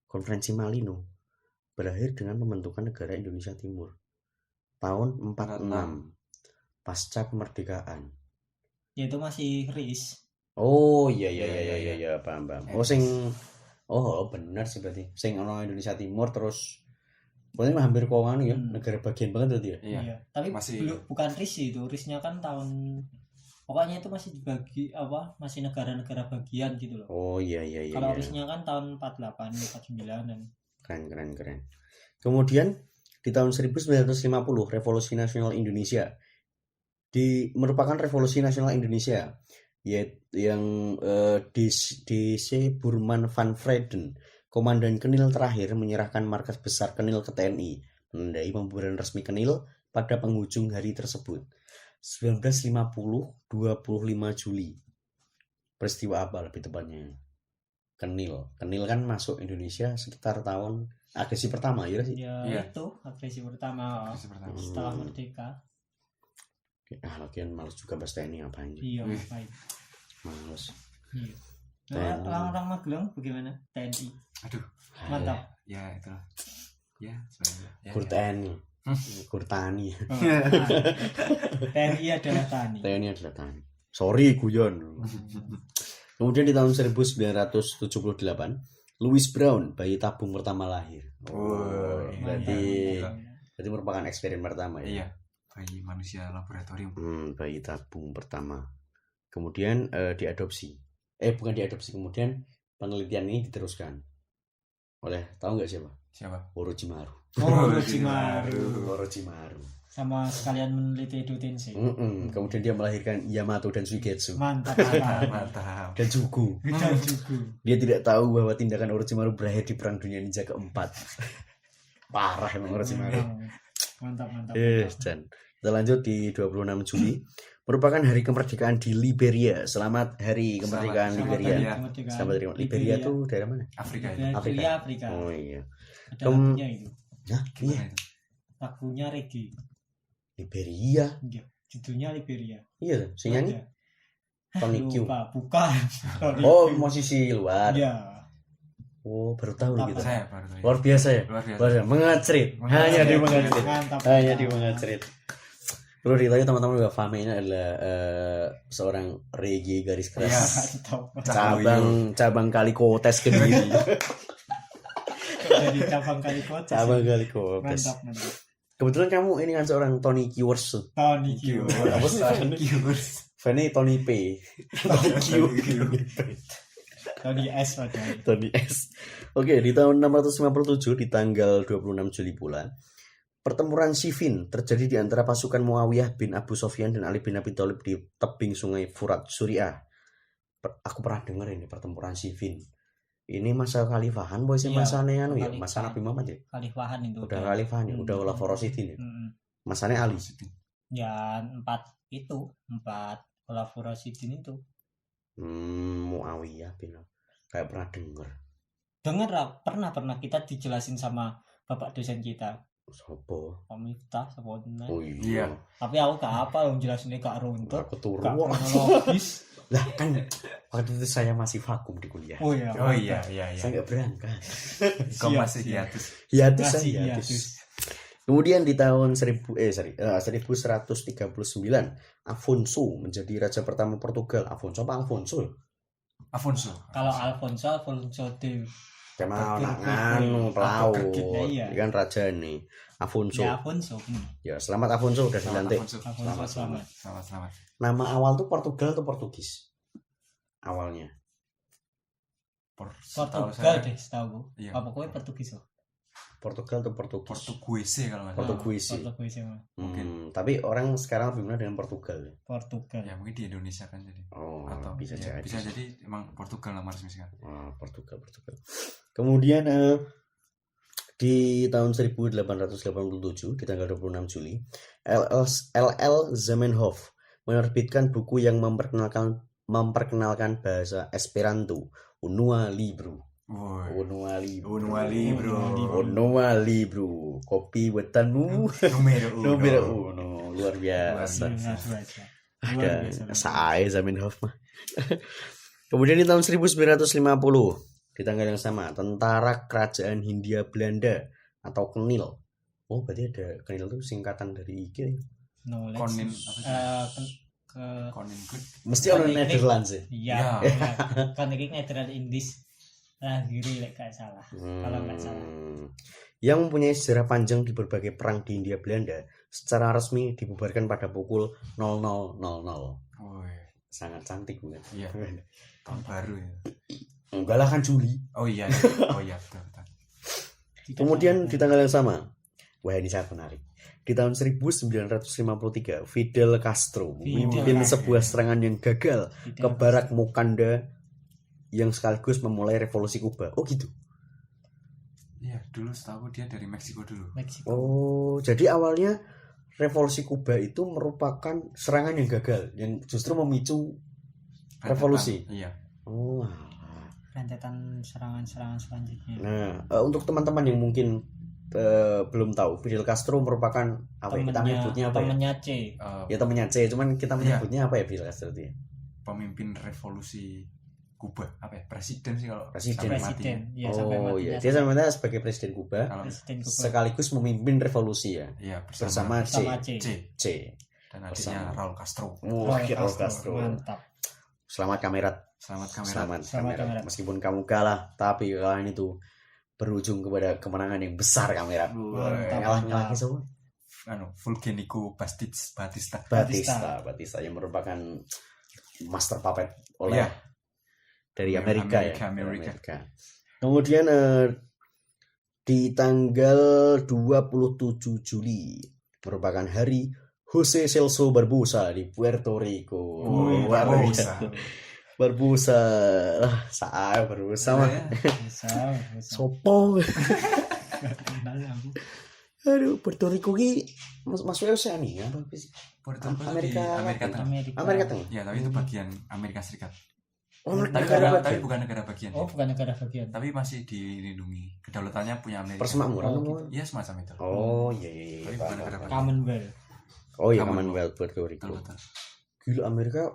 Konferensi Malino berakhir dengan pembentukan negara Indonesia Timur. Tahun 46 pasca kemerdekaan. Ya itu masih RIS. Oh iya iya Iya, iya iya, iya iya. iya paham paham. Oh sing bener sih berarti. Sing ono Indonesia Timur terus pokoknya hampir keuangan ya, negara bagian banget berarti ya. Iya. Tapi Masih- bukan RIS sih itu. RIS-nya kan tahun pokoknya itu masih dibagi apa? Masih negara-negara bagian gitu loh. Oh iya iya iya. Kalau iya. RIS-nya kan tahun 48, 49 dan Keren. Kemudian di tahun 1950 Revolusi Nasional Indonesia merupakan Revolusi Nasional Indonesia yang DC Burman van Vreden, Komandan Kenil terakhir menyerahkan markas besar Kenil ke TNI, menandai pembubaran resmi Kenil pada penghujung hari tersebut. 1950 25 Juli. Peristiwa apa lebih tepatnya? Kenil kan masuk Indonesia sekitar tahun agresi pertama ya sih. ya Iya. itu agresi pertama Agresi pertama. setelah merdeka. Lagian males juga bahas TNI apa aja. Iya, Wih. baik. Males. Iya. TNI. Nah, orang Magelang bagaimana? TNI. Aduh. Mantap. Ya itulah. Ya sebenarnya. Ya, Kur ya. TNI. Kur Tani. Oh, TNI adalah tani. TNI adalah Tani. Sorry guyon. Kemudian di tahun 1978, Louis Brown, bayi tabung pertama lahir. Oh, berarti mantap. merupakan eksperimen pertama ya. Iya. Bayi manusia laboratorium. Bayi tabung pertama. Kemudian diadopsi. Bukan diadopsi, kemudian penelitian ini diteruskan oleh tahu nggak siapa? Siapa? Orochimaru. Oh, Orochimaru. Orochimaru. Sama sekalian meneliti Edo Tensei. Kemudian dia melahirkan Yamato dan Suigetsu Mantap. Mantap. dan Zuko. Dan juga. Dia tidak tahu bahwa tindakan Orochimaru berakhir di Perang Dunia Ninja keempat. Parah emang Orochimaru. Mantap. Dan kita lanjut di 26 Juli merupakan hari kemerdekaan di Liberia. Selamat hari kemerdekaan Selamat Liberia. Liberia. Selamat hari Liberia tuh daerah mana? Afrika itu. Afrika. Oh iya. Ada lagunya itu. Nah, iya. Gimana itu? Lagunya reggae. Liberia. Iya, judulnya Liberia. Iya, sing nyanyi Ada. Tony Q. Lupa, bukan. Tony Oh, Q. musisi luar. Iya. Oh, baru tahu Mantap. gitu. Saya baru tahu. Luar biasa ya. Luar biasa. Luar biasa. Mengacrit. Hanya di mengacrit. Mantap. Hanya di mengacrit. Perlu diketahui teman-teman juga Fame ini adalah seorang reggae garis keras. Iya. Mantap. Cabang Kalikotes Kediri. Jadi cabang kali kota. Cabang Kalikotes. Mantap. Kebetulan kamu ini kan seorang Tony Kiwers. Tony Q. Apa sih? Fane Tony P. Tony Q. Tony S padahal. Tony S. Oke, di tahun 657 di tanggal 26 Juli pula, pertempuran Siffin terjadi di antara pasukan Muawiyah bin Abu Sofyan dan Ali bin Abi Thalib di tebing sungai Furat, Suriah. Aku pernah dengar ini pertempuran Siffin. Ini masa khalifahan boy sih Iya, masane anu ya, khalifahan. masa Nabi Muhammad ya. Khalifahan itu. Udah khalifahan ya, udah Khulafaur Rasyidin ya. Masane Ali. Ya, 4 Khulafaur Rasyidin itu. Muawiyah bin kayak pernah dengar. Dengar lah, pernah kita dijelasin sama bapak dosen kita. Sopo? Pak Miftah sebenarnya. Oh Iya. Tapi aku gak apa yang jelasinnya gak runtut, Aku turu. gak kronologis. Lah kan waktu itu saya masih vakum di kuliah. Oh iya. Oh iya. Saya nggak berangkat. Kau Siap, masih siap. hiatus. Hiatus Masih saya hiatus. hiatus. Kemudian di tahun 1139 Afonso menjadi raja pertama Portugal. Afonso apa Alfonso? Afonso. Kalau Alfonso de Kemal Betul, nganu betul. pelaut. Iya. Ini kan raja nih. Afonso. ya Afonso. Ya, selamat Afonso udah Selamat dilantik. Afonso. Selamat. Selamat. Nama awal tuh Portugal atau Portugis? Awalnya. Setahu Portugal saya, deh setahu. Iya. Apa kowe Portugis oh? Portugal atau Portugis? Portuguese kalau nggak salah. Portuguese. Portugis ya. Tapi orang sekarang lebih mengenal dengan Portugal. Portugal. Ya mungkin di Indonesia kan jadi. Oh, Atau bisa ya, jadi. bisa jadi emang Portugal nama resmi sekarang. Portugal. Kemudian di tahun 1887 di tanggal 26 Juli LL Zamenhof menerbitkan buku yang memperkenalkan bahasa Esperanto, Unua Libro. Woi. Unua Libro. Unua Libro. Unua Libro. Kopi wetanmu Numero uno. Luar biasa. Luar biasa. Ada saya Zamenhof mah. Kemudian di tahun 1950 di tanggal yang sama, Tentara Kerajaan Hindia Belanda atau KNIL. Oh, berarti ada KNIL itu singkatan dari iki. Knowledge. Konin apa sih? Konin good. Mesti orang Netherlands ya. Iya. Ya. Kan iki Netherlands Indies lahir lek gak salah. Kalau nggak salah. Yang mempunyai sejarah panjang di berbagai perang di Hindia Belanda, secara resmi dibubarkan pada pukul 00.00. Woi. Sangat cantik bukan? Iya. Tahun baru ya. Enggak lah kan Juli. Oh iya. Oh iya betul. Kemudian di tanggal yang sama, wah ini sangat menarik. Di tahun 1953, Fidel Castro memimpin sebuah serangan yang gagal ke Barak Mukanda yang sekaligus memulai revolusi Kuba. Oh gitu. Iya, dulu setahu dia dari Meksiko dulu. Meksiko. Oh, jadi awalnya revolusi Kuba itu merupakan serangan yang gagal, yang justru memicu revolusi. Iya. Oh. Rentetan serangan-serangan selanjutnya. Nah, untuk teman-teman yang mungkin belum tahu, Fidel Castro merupakan apa ya? Kita menyebutnya apa ya? Temennya C. Ya temennya C, cuman kita menyebutnya apa ya Fidel Castro itu ya? Pemimpin revolusi Kuba, apa ya? Presiden sih kalau Presiden. sampai mati. Ya, sampai Oh matinya. iya, dia sama sebagai presiden Kuba, Kalau Presiden Kuba. sekaligus memimpin revolusi ya, iya bersama C. C C. dan adiknya Raul Castro. Wah, Raul Castro. Mantap. Selamat kamerat. Selamat kamera. Selamat Selamat kamerat. kamerat. Meskipun kamu kalah, tapi kekalahan itu berujung kepada kemenangan yang besar kamerat. Mantap. Kalah semua. Fulgenico Batista. Batista yang merupakan master puppet oleh Iya. dari Amerika. Amerika. Kemudian di tanggal 27 Juli merupakan hari Jose Celso Barbosa di Puerto Rico. Barbosa. Barbosa. Saya Barbosa mah. Bisa. Sopo. Kenal aku. Aduh, Puerto Rico ki masuknya Oceania apa sih? Puerto Rico Amerika di Amerika Tengah. Amerika Tengah. Ya, tapi itu bagian Amerika Serikat. Oh, Tapi bukan negara bagian. Oh, bukan negara bagian. Tapi masih dilindungi. Kedaulatannya punya Amerika. Persemakmuran. Oh, Iya, semacam itu. Oh, iya. Tapi bukan negara bagian. Commonwealth. Oh iya, Commonwealth. Puerto Rico. Betul. Gila, Amerika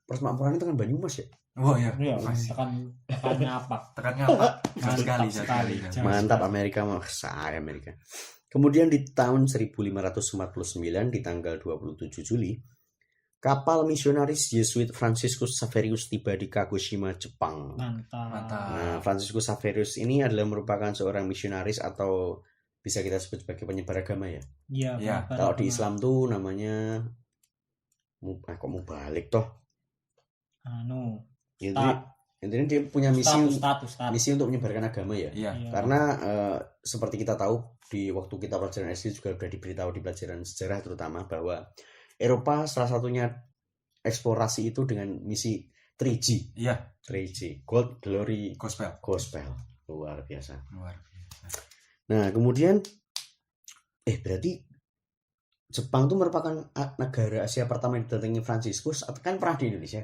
persemakmuran itu kan Banyumas ya. Wah, iya. Iya, Masih. tekan ngapak. Tekannya apa? Mantap sekali. sekali. Jauh Mantap sekali. Amerika mah, saya Amerika. Kemudian di tahun 1549 di tanggal 27 Juli, kapal misionaris Yesuit Franciscus Xaverius tiba di Kagoshima, Jepang. Mantap. Nah, Franciscus Xaverius ini adalah merupakan seorang misionaris atau bisa kita sebut sebagai penyebar agama ya. Iya, Ya, benar. Kalau di Islam tuh namanya kok mubalik toh. Anu, Intinya dia punya misi status. misi untuk menyebarkan agama ya. Iya. Iya. Karena seperti kita tahu di waktu kita pelajaran SD juga sudah diberitahu di pelajaran sejarah terutama bahwa Eropa salah satunya eksplorasi itu dengan misi 3G. Iya. 3G, Gold, Glory, Gospel. luar biasa. Luar biasa. Nah kemudian berarti Jepang itu merupakan negara Asia pertama yang didatangi Franciscus, atau kan pernah di Indonesia?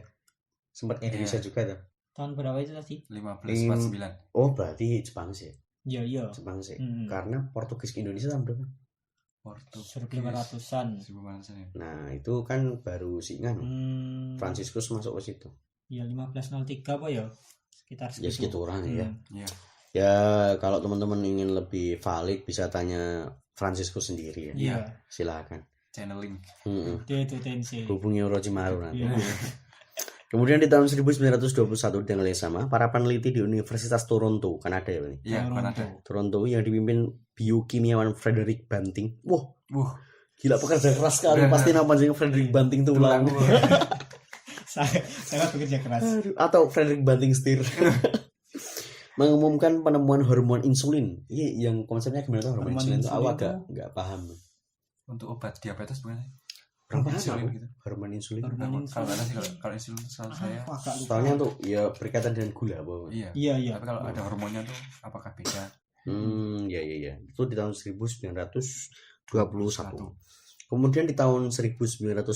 Sempat Indonesia juga tuh. Tahun berapa itu tadi? 1549. Oh berarti Jepang sih. Iya. Jepang sih. Hmm. Karena Portugis ke Indonesia tahun berapa? Portugis 1500-an. 1500-an ya. Nah itu kan baru singan. Franciscus masuk ke situ. Ya 1503 apa ya? Sekitar Ya sekitaran ya. Iya. Ya kalau teman-teman ingin lebih valid bisa tanya Franciscus sendiri ya. Iya. Silakan. Channeling. Dia itu Tensei. Hubungi Orochimaru nanti. Iya. Kemudian di tahun 1921 di tanggal yang sama, para peneliti di Universitas Toronto, Kanada ya ini. Iya, Kanada. Toronto yang dipimpin biokimiawan Frederick Banting. Wah, Wuh, gila pekerja keras sekali. Benar. Pasti namanya Frederick Banting tulang. Sangat bekerja keras. Atau Frederick Banting Steer. Mengumumkan penemuan hormon insulin. Iya, yang konsepnya gimana tuh hormon Hormon insulin itu? insulin Awak itu nggak paham. untuk obat diabetes bukan sih? Berapa Insulin aku? gitu. Hormon insulin. Hormon Kalau nggak insulin. sih kalau insulin itu setahu saya. Agak lupa. Soalnya tuh ya berkaitan dengan gula apa? Iya. Iya. Tapi kalau ada hormonnya tuh apakah beda? Ya. Itu di tahun 1921. Kemudian di tahun 1949,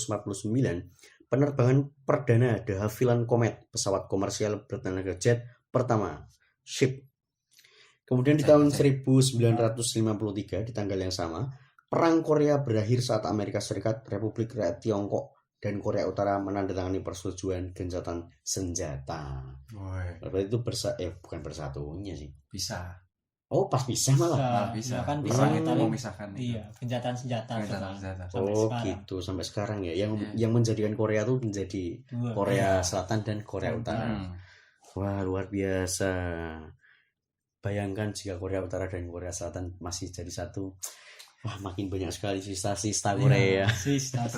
penerbangan perdana de Havilland Comet, pesawat komersial bertenaga jet pertama, ship. Kemudian di tahun 1953, di tanggal yang sama, Perang Korea berakhir saat Amerika Serikat, Republik Rakyat Tiongkok, dan Korea Utara menandatangani persetujuan gencatan senjata. Woi, Berarti itu bukan bersatunya sih. bisa. Oh, pas pisah malah. Nah, bisa. Ya kan bisa Perang Hmm. itu tapi memisahkan itu. iya gencatan senjata Gencatan coba. senjata. Sampai Oh, sekarang. gitu sampai sekarang ya. Iya. Yang menjadikan Korea tuh menjadi Dua. Korea Iya. Selatan dan Korea Utara. Hmm. Wah, luar biasa. Bayangkan jika Korea Utara dan Korea Selatan masih jadi satu. Wah, makin banyak sekali sista-sista Korea. Sista.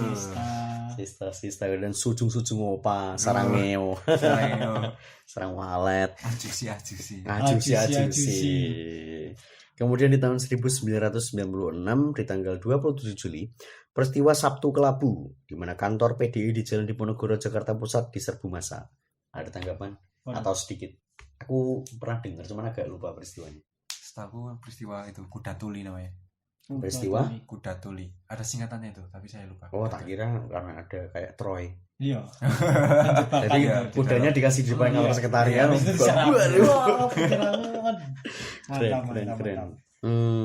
Sista-sista dan sujung-sujung opa, sarangeo, Selain sarang walet, ajusi. ajusi. Kemudian di tahun 1996, di tanggal 27 Juli, peristiwa Sabtu Kelabu, di mana kantor PDI di Jalan Diponegoro, Jakarta Pusat diserbu massa. Ada tanggapan? Waduh. Atau sedikit? Aku pernah dengar, cuman agak lupa peristiwanya. Setahu peristiwa itu kuda tuli namanya. Peristiwa? Kuda tuli. Ada singkatannya itu, tapi saya lupa. Oh, tak kira karena ada kayak Troy. Iya. Jadi Iya, kudanya dikasih di depan kantor Iya. sekretariat. Habis itu diserang. Waduh. Wah, keren. Keren.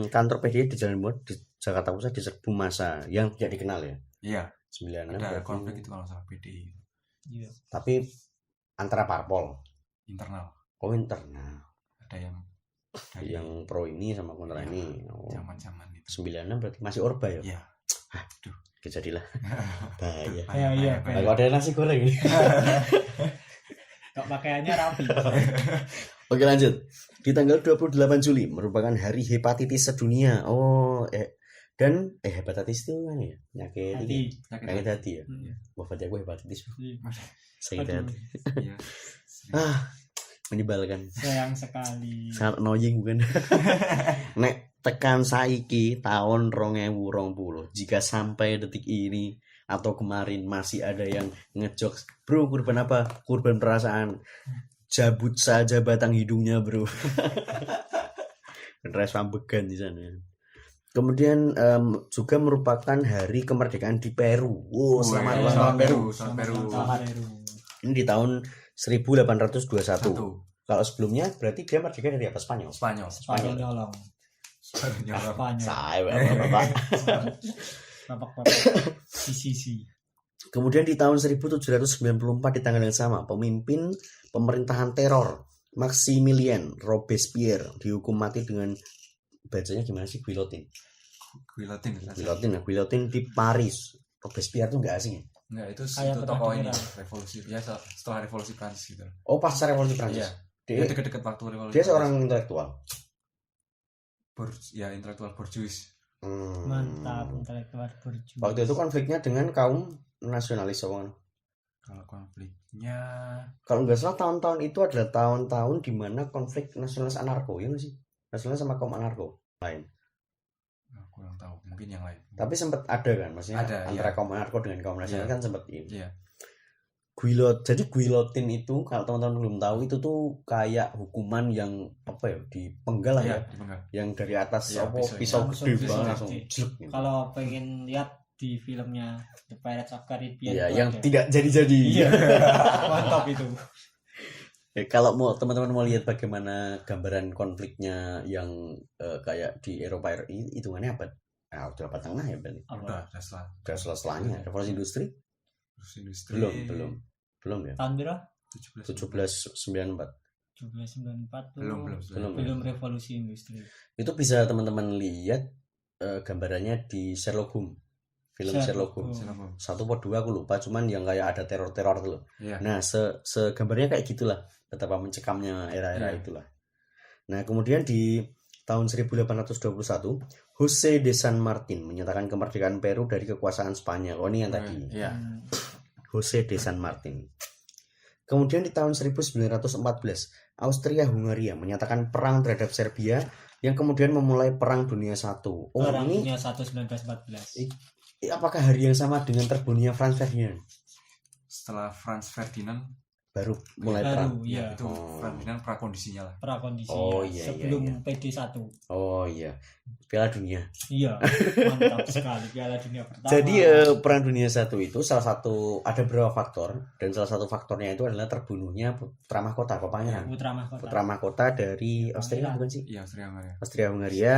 Kantor PDI di Jalan Diponegoro di Jakarta Pusat diserbu massa yang tidak dikenal ya. Iya, 96 ada berarti. konflik itu kalau salah PDI. Iya. Tapi antara parpol. Internal. Oh, internal. Ada yang dari Yang pro ini sama kontra Iya, ini. Oh. zaman-zaman itu. 96 berarti masih Orba ya? Iya. Kejadilah. Bahaya. Iya. Kalau ada nasi goreng ini. Kok pakaiannya rapi. Oke, lanjut. Di tanggal 28 Juli merupakan hari hepatitis sedunia. Oh, dan hepatitis itu kan ya? Penyakit Hati. ini. Penyakit hati ya. Hmm. Wah, berarti aku hepatitis. Iya. Sakit Aduh. hati. Iya. Menyebalkan. Sayang sekali. Sangat annoying bukan? Nek tekan saiki tahun 2020, jika sampai detik ini atau kemarin masih ada yang ngejokes, bro kurban apa? Kurban perasaan. Cabut saja batang hidungnya, bro. Beneran sambegan di sana. Kemudian juga merupakan hari kemerdekaan di Peru. Wow, selamat ulang tahun Peru. Selamat Peru. Selamat Peru. Ini di tahun 1821. Satu. Kalau sebelumnya berarti dia merdeka dari apa? Spanyol. Spanyol. Spanyol nyolong. Spanyol. Spanyol. Saya, Bapak. Bapak sisi. Kemudian di tahun 1794 di tanggal yang sama, pemimpin pemerintahan teror Maximilien Robespierre dihukum mati dengan, bacanya gimana sih, guillotine. Guillotine di Paris. Robespierre tuh nggak asing ya? Enggak, itu Kayak itu pernah tokoh ini dengar. revolusi. Ya setelah revolusi Prancis gitu. Oh, pasca revolusi Prancis. Iya. Dia, Dia deket-deket waktu revolusi. dia seorang intelektual. Ya intelektual borjuis. Mantap, intelektual berjuang. Waktu itu konfliknya dengan kaum nasionalis apa? Kalau konfliknya Kalau nggak salah tahun-tahun itu adalah tahun-tahun di mana konflik nasionalis anarko, ya nggak sih? Nasionalis sama kaum anarko lain. aku kurang tahu, mungkin yang lain. Tapi sempat ada kan, maksudnya Ada, antara iya. kaum anarko dengan kaum nasionalis Iya. kan sempat ini. Iya. Jadi guillotine itu kalau teman-teman belum tahu itu tuh kayak hukuman yang apa ya, dipenggal lah Iya, ya, dipenggal. yang dari atas Iya, apa pisaunya. pisau Langsung gede pisau banget gede. langsung jelek gitu. Kalau pengen lihat di filmnya The Pirates of Caribbean Iya, itu yang ada. tidak jadi-jadi. Iya. Mantap itu. Kalau mau teman-teman mau lihat bagaimana gambaran konfliknya yang kayak di Eropa ini, hitungannya apa? Nah, udah apa tengah ya berarti? Udah setelah Udah setelahnya revolusi industri? terus industri Belum ya. Tahun berapa? 1794. 1794 tuh belum. belum revolusi industri. Itu bisa teman-teman lihat gambarannya di Sherlock Holmes. Film Sherlock Holmes. Sherlock Holmes. 1 atau 2 aku lupa, cuman yang kayak ada teror-teror tuh loh. Iya. Nah, segambarnya kayak gitulah, betapa mencekamnya era-era Iya. itulah. Nah, kemudian di tahun 1821, José de San Martín menyatakan kemerdekaan Peru dari kekuasaan Spanyol. Oh, ini yang tadi. Iya. José de San Martín. Kemudian di tahun 1914, Austria-Hungaria menyatakan perang terhadap Serbia yang kemudian memulai Perang Dunia I. Oh, Perang ini Dunia 1914. apakah hari yang sama dengan terbunuhnya Franz Ferdinand? Setelah Franz Ferdinand baru mulai perang. baru Ya, ya itu Ferdinand prakondisinya lah. prakondisi Oh, ya, iya, sebelum iya. PD1. Oh iya, Piala Dunia. Iya, mantap sekali Piala Dunia pertama. Jadi Perang Dunia I itu salah satu, ada beberapa faktor, dan salah satu faktornya itu adalah terbunuhnya putra mahkota pangeran. Putra mahkota. Mahkota dari Austria Pangeran. bukan sih? Iya, Austria-Hungaria. Austria-Hungaria,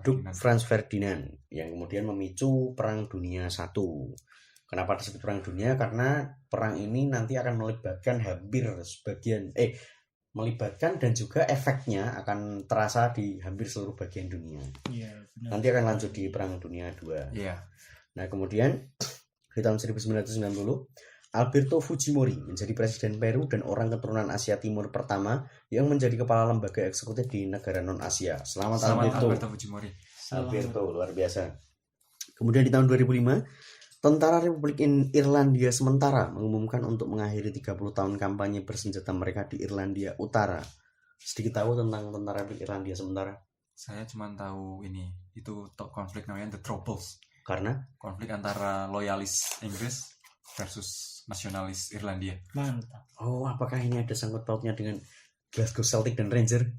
Duke Ferdinand. Franz Ferdinand yang kemudian memicu Perang Dunia I. Kenapa disebut Perang Dunia? Karena perang ini nanti akan melibatkan melibatkan dan juga efeknya akan terasa di hampir seluruh bagian dunia. Iya, benar. Nanti akan lanjut di Perang Dunia II. Iya. Nah, kemudian di tahun 1990 Alberto Fujimori menjadi presiden Peru dan orang keturunan Asia Timur pertama yang menjadi kepala lembaga eksekutif di negara non-Asia. Selamat Alberto. Alberto Fujimori. Alberto, luar biasa. Kemudian di tahun 2005, Tentara Republik Irlandia Sementara mengumumkan untuk mengakhiri 30 tahun kampanye bersenjata mereka di Irlandia Utara. Sedikit tahu tentang Tentara Republik Irlandia Sementara? Saya cuma tahu ini, itu konflik namanya The Troubles. Karena Konflik antara loyalis Inggris versus nasionalis Irlandia. Mantap. apakah ini ada sangkut pautnya dengan Glasgow Celtic dan Rangers?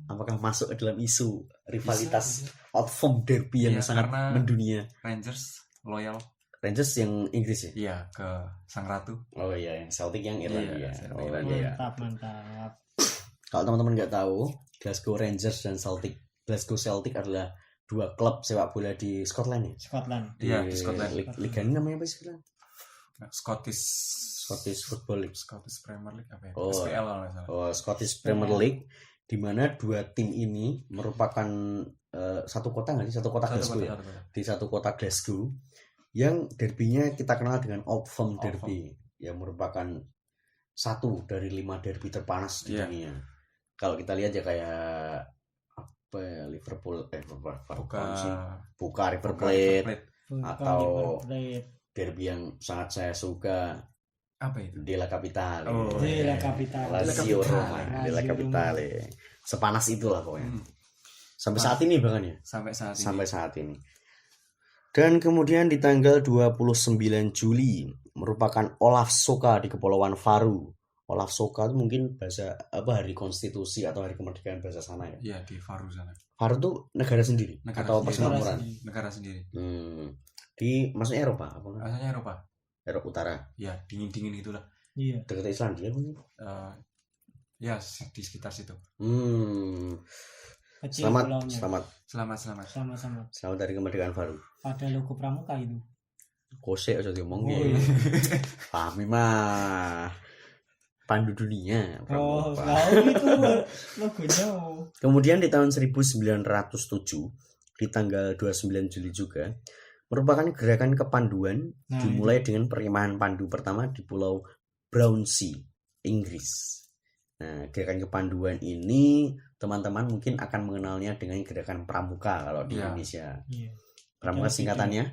Apakah masuk ke dalam isu rivalitas Old Firm derby yang Iya, sangat karena mendunia? Rangers loyal, Rangers yang Inggris ya? iya, ke Sang Ratu. Oh iya, yang Celtic yang Irlandia. Iya, Celtic Oh, Irlandia. iya. Mantap. Kalau teman-teman nggak tahu, Glasgow Rangers dan Glasgow Celtic adalah dua klub sepak bola di Scotland ya? Scotland. Iya, di Scotland. Liga ini namanya apa sih sekarang? Scottish Football League. Scottish Premier League apa ya? Oh. SPL kalau nggak salah. Scottish Premier League, di mana dua tim ini merupakan satu kota nggak sih? Satu kota Glasgow ya? Satu kota. Di satu kota Glasgow, yang derbynya kita kenal dengan Old Firm Old Derby, yang merupakan satu dari 5 derby terpanas di Iya. dunia. Kalau kita lihat ya kayak apa ya, Liverpool, Buka River Plate, atau derby yang sangat saya suka, apa itu? Della Capitale. Oh, Della Capitale. Lazio Della Roma, Capitale. Della Capitale. Sepanas itulah pokoknya. Hmm, Sampai saat ini bahkan ya. sampai saat ini. Sampai saat ini. Dan kemudian di tanggal 29 Juli merupakan Olavsoka di Kepulauan Faru. Olavsoka itu mungkin bahasa hari konstitusi atau hari kemerdekaan bahasa sana ya. Iya, di Faru sana. Faru itu negara sendiri Negara atau sendiri. persemakmuran? Negara sendiri. Di maksudnya Eropa apa? Rasanya Eropa. Eropa Utara. Ya, dingin-dingin gitulah. Iya. Dekat Islandia mungkin. Ya, di sekitar situ. Kecil Selamat, pulaunya. selamat Sama-sama. Selamat dari kemerdekaan Faru. Ada logo pramuka itu. Kosek aja diomong Oh, ya. Pahami mah. Pandu dunia. Oh, Pramuka. tahu itu logonya. Kemudian di tahun 1907, di tanggal 29 Juli juga, merupakan gerakan kepanduan Nah, dimulai dengan perkemahan pandu pertama di Pulau Brownsea, Inggris. Nah, gerakan kepanduan ini teman-teman mungkin akan mengenalnya dengan gerakan pramuka kalau di Iya. Indonesia. Iya. Pramuka Ada singkatannya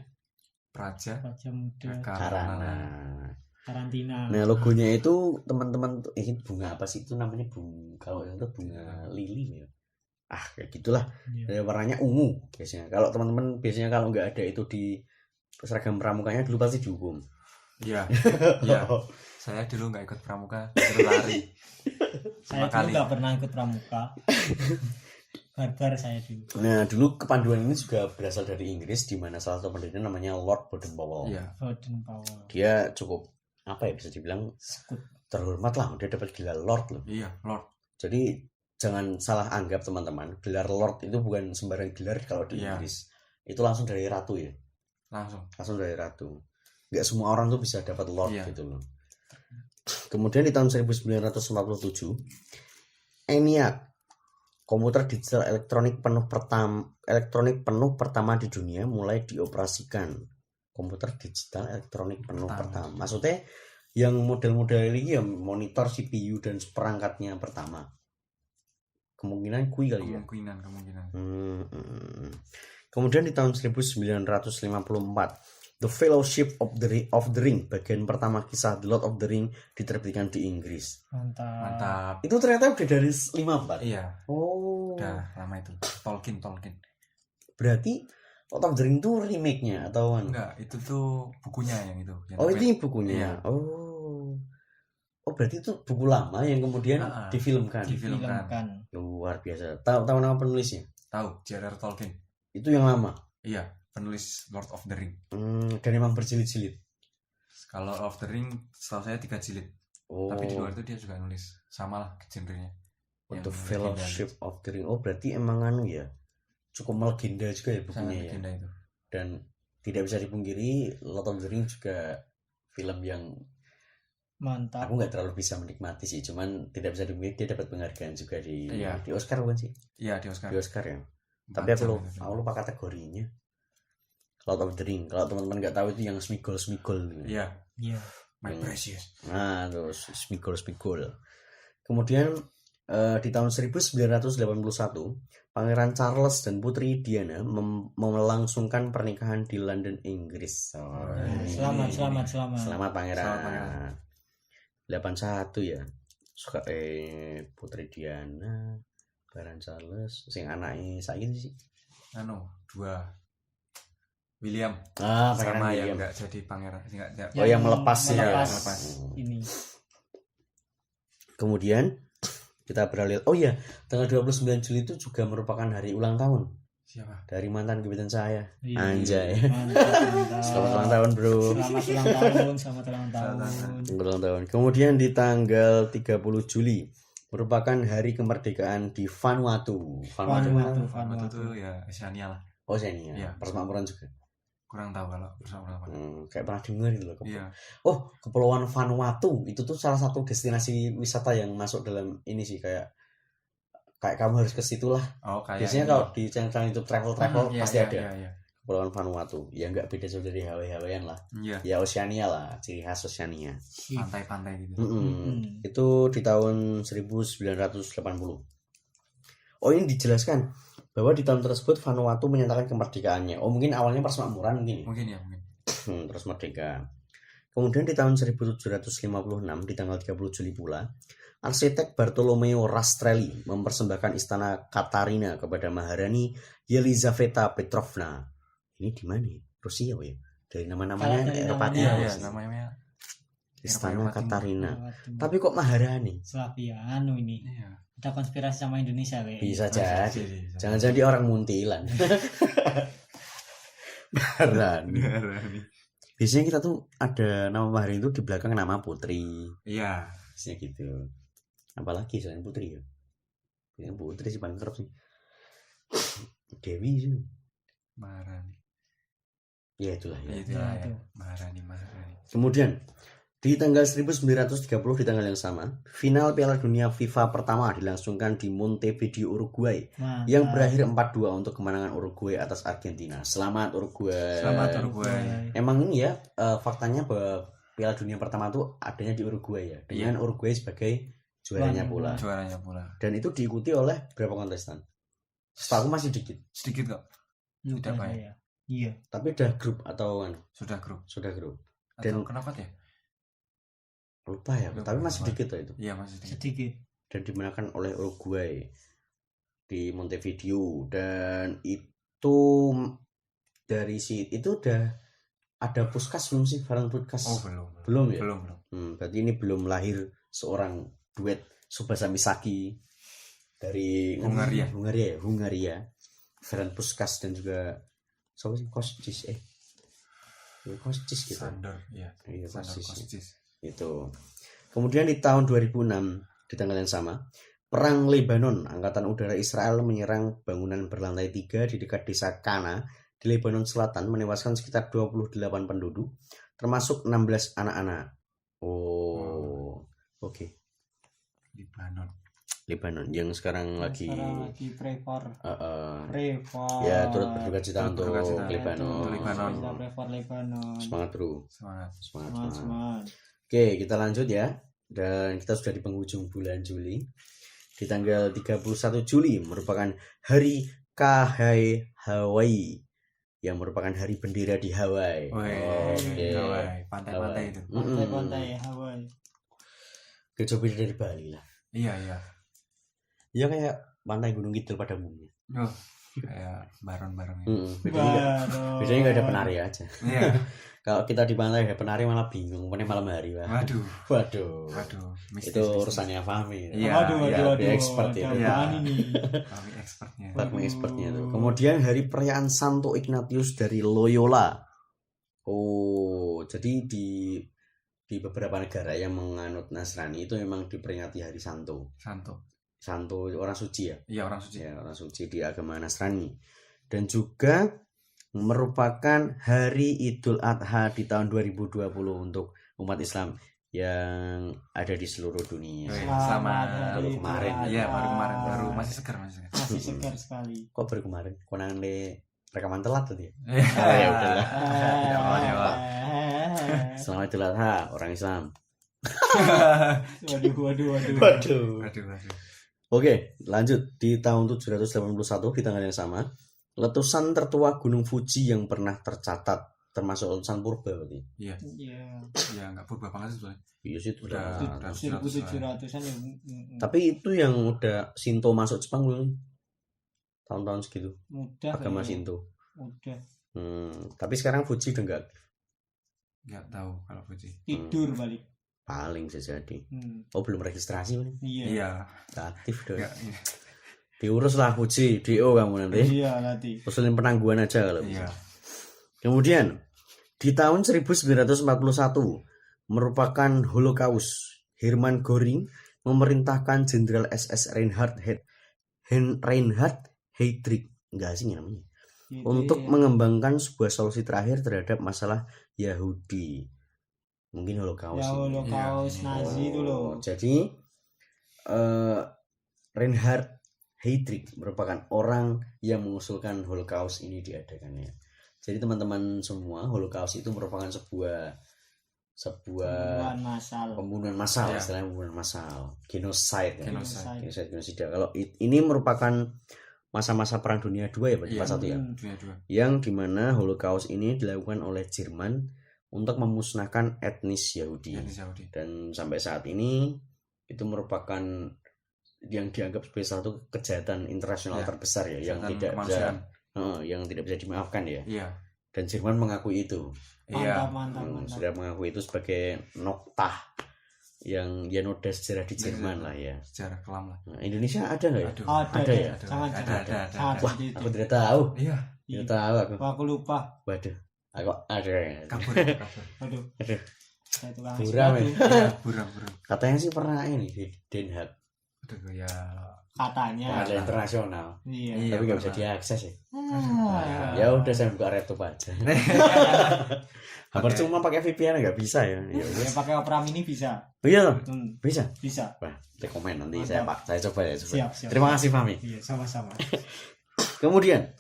Praja Raja Muda Karana. Karantina. Nah, logonya itu teman-teman ini bunga apa sih itu namanya kalau itu bunga lili ya. Kayak gitulah. Iya. Warnanya ungu biasanya. Kalau teman-teman biasanya kalau nggak ada itu di seragam pramukanya dulu pasti dihukum. Iya. Iya. Saya dulu nggak ikut pramuka, dulu lari. Saya Lima kali. dulu nggak pernah ikut pramuka. Barbar saya dulu. Nah, dulu kepanduan ini juga berasal dari Inggris, di mana salah satu pendirinya namanya Lord Baden-Powell. Iya. Baden Powell. Dia cukup apa ya bisa dibilang Sekut. terhormat lah, dia dapat gelar Lord loh. Iya, Lord. Jadi jangan salah anggap teman-teman, gelar Lord itu bukan sembarang gelar kalau di Iya. Inggris. Itu langsung dari ratu ya, Langsung. dari ratu. Nggak semua orang tuh bisa dapat Lord Iya. gitu loh. Kemudian di tahun 1947, ENIAC, komputer digital elektronik penuh pertama di dunia mulai dioperasikan. Komputer digital elektronik penuh pertama. Maksudnya yang model-model ini ya monitor CPU dan perangkatnya pertama. Kemungkinan kui kali ya. Kemungkinan. Kemudian di tahun 1954, The Fellowship of the Ring, bagian pertama kisah The Lord of the Ring diterbitkan di Inggris. Mantap. Itu ternyata udah dari 54. Iya. Oh. Udah lama itu. Tolkien. Berarti Lord of the Ring itu remake-nya atau Enggak, itu tuh bukunya yang itu. Oh, ini bukunya. Iya. Oh. Oh berarti itu buku lama yang kemudian difilmkan. Filmkan. Luar biasa. Tahu nama penulisnya? Tahu, J.R.R. Tolkien. Itu yang lama. Iya, penulis Lord of the Ring. Dan emang berjilid-jilid. Kalau Lord of the Ring setahu saya 3 jilid. Oh. Tapi di luar itu dia juga nulis. Sama lah genrenya. Untuk Fellowship of the Ring. Oh berarti emang anu ya. Cukup melegenda juga ya bukunya ya. Legenda itu. Dan tidak bisa dipungkiri Lord of the Ring juga film yang Mantap. aku nggak terlalu bisa menikmati sih, cuman tidak bisa dipungkiri dia dapat penghargaan juga di Oscar bukan sih? Iya di Oscar. Di Oscar ya. Tapi aku lupa kategorinya. Lord of the Ring. Kalau teman-teman nggak tahu itu yang Smigol. Iya. Iya. My Precious. Nah terus Smigol. Kemudian di tahun 1981 Pangeran Charles dan Putri Diana melangsungkan pernikahan di London, Inggris. Selamat Pangeran. 81 ya. Suka Putri Diana, Pangeran Charles, sing anake saiki sih. 2 William. Pangeran sama William. yang enggak jadi pangeran, enggak. Yang melepas ya. Ini. Kemudian kita beralih. Oh iya, tanggal 29 Juli itu juga merupakan hari ulang tahun. Siapa? Dari mantan gebetan saya. Iya. Anjay. Mantap. Selamat ulang tahun, Bro. Selamat ulang tahun. Kemudian di tanggal 30 Juli merupakan hari kemerdekaan di Vanuatu. Vanuatu itu ya Oceania lah. Oceania. Iya. Persemakmuran juga. Kurang tahu kalau persemakmuran. Kayak pernah dengar gitu loh. Iya. Oh, Kepulauan Vanuatu itu tuh salah satu destinasi wisata yang masuk dalam ini sih kayak kamu harus ke situ lah. Oh, kayak biasanya kalau di channel YouTube travel pasti ada. Iya. Kepulauan Vanuatu. Ya nggak beda jauh dari Hawaii-Hawaiian lah. Iya. Ya Oceania lah, ciri khas Oceania. Pantai-pantai gitu. Itu di tahun 1980. Oh ini dijelaskan bahwa di tahun tersebut Vanuatu menyatakan kemerdekaannya. Oh mungkin awalnya persemakmuran mungkin. Mungkin. Terus merdeka. Kemudian di tahun 1756 di tanggal 30 Juli pula arsitek Bartolomeo Rastrelli mempersembahkan istana Katarina kepada Maharani Yelizaveta Petrovna. Ini di mana? Rusia ya? Dari nama-namanya Eropa Timur. Iya, namanya Istana Katarina. Tapi kok Maharani? Slavia ini. Iya. Ada konspirasi sama Indonesia kayak. Bisa jadi. Jangan-jangan dia orang Muntilan. Maharani. Biasanya kita tuh ada nama Maharani itu di belakang nama putri. Iya. Biasanya gitu. Apalagi selain putri ya. Yang putri sih paling kerap sih. Dewi sih. Maharani. Ya itulah ya. Ya. Maharani. Kemudian di tanggal 1930 di tanggal yang sama, final Piala Dunia FIFA pertama dilangsungkan di Montevideo, Uruguay. Mantap. Yang berakhir 4-2 untuk kemenangan Uruguay atas Argentina. Selamat Uruguay. Emang ini ya faktanya bahwa Piala Dunia pertama itu adanya di Uruguay ya, dengan Uruguay sebagai juaranya pula. Dan itu diikuti oleh berapa kontestan? Setahu masih sedikit kok. Tidak banyak. Iya. Tapi udah grup atau kan? Sudah grup. Dan kenapa ya? Lupa ya, tapi masih sedikit itu. Iya, masih sedikit. Dan dimenangkan oleh Uruguay di Montevideo, dan itu dari itu udah ada Puskas belum sih? Farhan Puskas. Oh, belum ya? Belum. Berarti ini belum lahir seorang duet Tsubasa Misaki dari Hungaria. Farhan Puskas dan juga siapa sih? Kostis gitu. Sandor, iya. Kostis. Itu. Kemudian di tahun 2006 di tanggal yang sama, perang Lebanon, angkatan udara Israel menyerang bangunan berlantai 3 di dekat desa Kana di Lebanon Selatan, menewaskan sekitar 28 penduduk, termasuk 16 anak-anak. Oke. Lebanon yang sekarang lagi prepar. Ya, turut berduka cita untuk Lebanon. Semangat, Bro. Semangat. Oke, kita lanjut ya. Dan kita sudah di penghujung bulan Juli. Di tanggal 31 Juli merupakan Hari Kahai Hawaii, yang merupakan hari bendera di Hawaii. Hawaii, pantai-pantai itu. Pantai Hawaii. Kecil beda dari Bali lah. Iya. Ya kayak pantai Gunung Kidul pada umumnya. Kayak baron-baron. Bedanya nggak ada penari aja. Iya. Kalau kita di pantai ada penari malah bingung, malam hari, Pak. Waduh, Waduh. mistis, Itu mistis. urusannya Fahmi. Iya, iya, dia expert ada itu. Iya. apaan ini? Kami expertnya. Fahmi expertnya itu. Kemudian hari perayaan Santo Ignatius dari Loyola. Oh, jadi di beberapa negara yang menganut Nasrani itu memang diperingati hari Santo. Santo orang suci ya. Iya, orang suci. Ya, orang suci di agama Nasrani. Dan juga merupakan hari Idul Adha di tahun 2020 untuk umat Islam yang ada di seluruh dunia. Wih, Selamat selamat. hari Baru kemarin. Idul Iya, Adha. baru kemarin, baru masih segar. Masih segar sekali. Kok baru kemarin? Konangan di rekaman telat tadi. Iya. Ya udahlah. Tidak apa-apa, Pak. Selamat Idul Adha orang Islam. Waduh. Waduh. Oke, lanjut. Di tahun 781 di tanggal yang sama, letusan tertua Gunung Fuji yang pernah tercatat, termasuk letusan purba berarti. Iya, Iya. ya nggak purba banget sih sebenarnya. Iya sih itu Udah. udah. 1700-an ya. Tapi itu yang udah Shinto masuk Jepang belum? Tahun-tahun segitu. Mudah Agama kayaknya. Shinto. Udah. Tapi sekarang Fuji udah enggak Nggak tahu kalau Fuji. Tidur balik. paling bisa jadi. Hmm. Oh belum registrasi Bang? Iya. Iya. Aktif dong. Nggak, iya. Diurus lah Fuji, DO kamu nanti. Iya nanti. Usulin penangguhan aja kalau Iya. bisa. Kemudian di tahun 1941 merupakan Holocaust. Hermann Göring memerintahkan Jenderal SS Reinhard Heydrich enggak sih namanya Gitu untuk ya. mengembangkan sebuah solusi terakhir terhadap masalah Yahudi. Mungkin Holocaust. Ya ini. Holocaust Iya. Nazi itu loh. Jadi Reinhard Heydrich merupakan orang yang mengusulkan Holocaust ini diadakannya. Jadi teman-teman semua, Holocaust itu merupakan sebuah Pembunuhan massal. pembunuhan massal, Ya. istilahnya pembunuhan massal, genocide ya. Genocide. Genosida. Kalau ini merupakan masa-masa Perang Dunia II ya, Pak, Iya. pas satu ya. Dua. Yang dimana Holocaust ini dilakukan oleh Jerman untuk memusnahkan etnis Yahudi. Yang di Saudi. Dan sampai saat ini itu merupakan yang dianggap sebagai satu kejahatan internasional Ya, terbesar ya, yang kejahatan tidak bisa kemanusiaan. yang tidak bisa dimaafkan ya. Iya. Dan Jerman mengakui itu. Iya. Mantap. Sudah mengakui itu sebagai noktah yang ya noda sejarah di Jerman lah ya. Sejarah kelam lah. Nah, Indonesia ada nggak ya? Aduh. Ada ya? Jangan. Ada. Sangat Wah, sedih aku itu. tidak tahu. Iya. Tidak tahu aku. Wah, aku lupa. Waduh, aku ada. Kabur. Aduh. Aduh. Saya tukang Buram ya? sepatu. Iya, buram. Katanya sih pernah ini di Den Haag, Aduh ya. Katanya. pengadilan internasional. Iya. Iya, Tapi nggak bisa pernah. diakses ya. Ah. Ya udah saya buka laptop aja. Hampir cuma pakai VPN nggak bisa ya. Ya udah. Ya, pakai Opera Mini bisa. Iya loh, Hmm, bisa. bisa. Wah, rekomen nanti Mantap. saya coba ya. Siap. Terima kasih Fahmi. Iya, sama-sama. Kemudian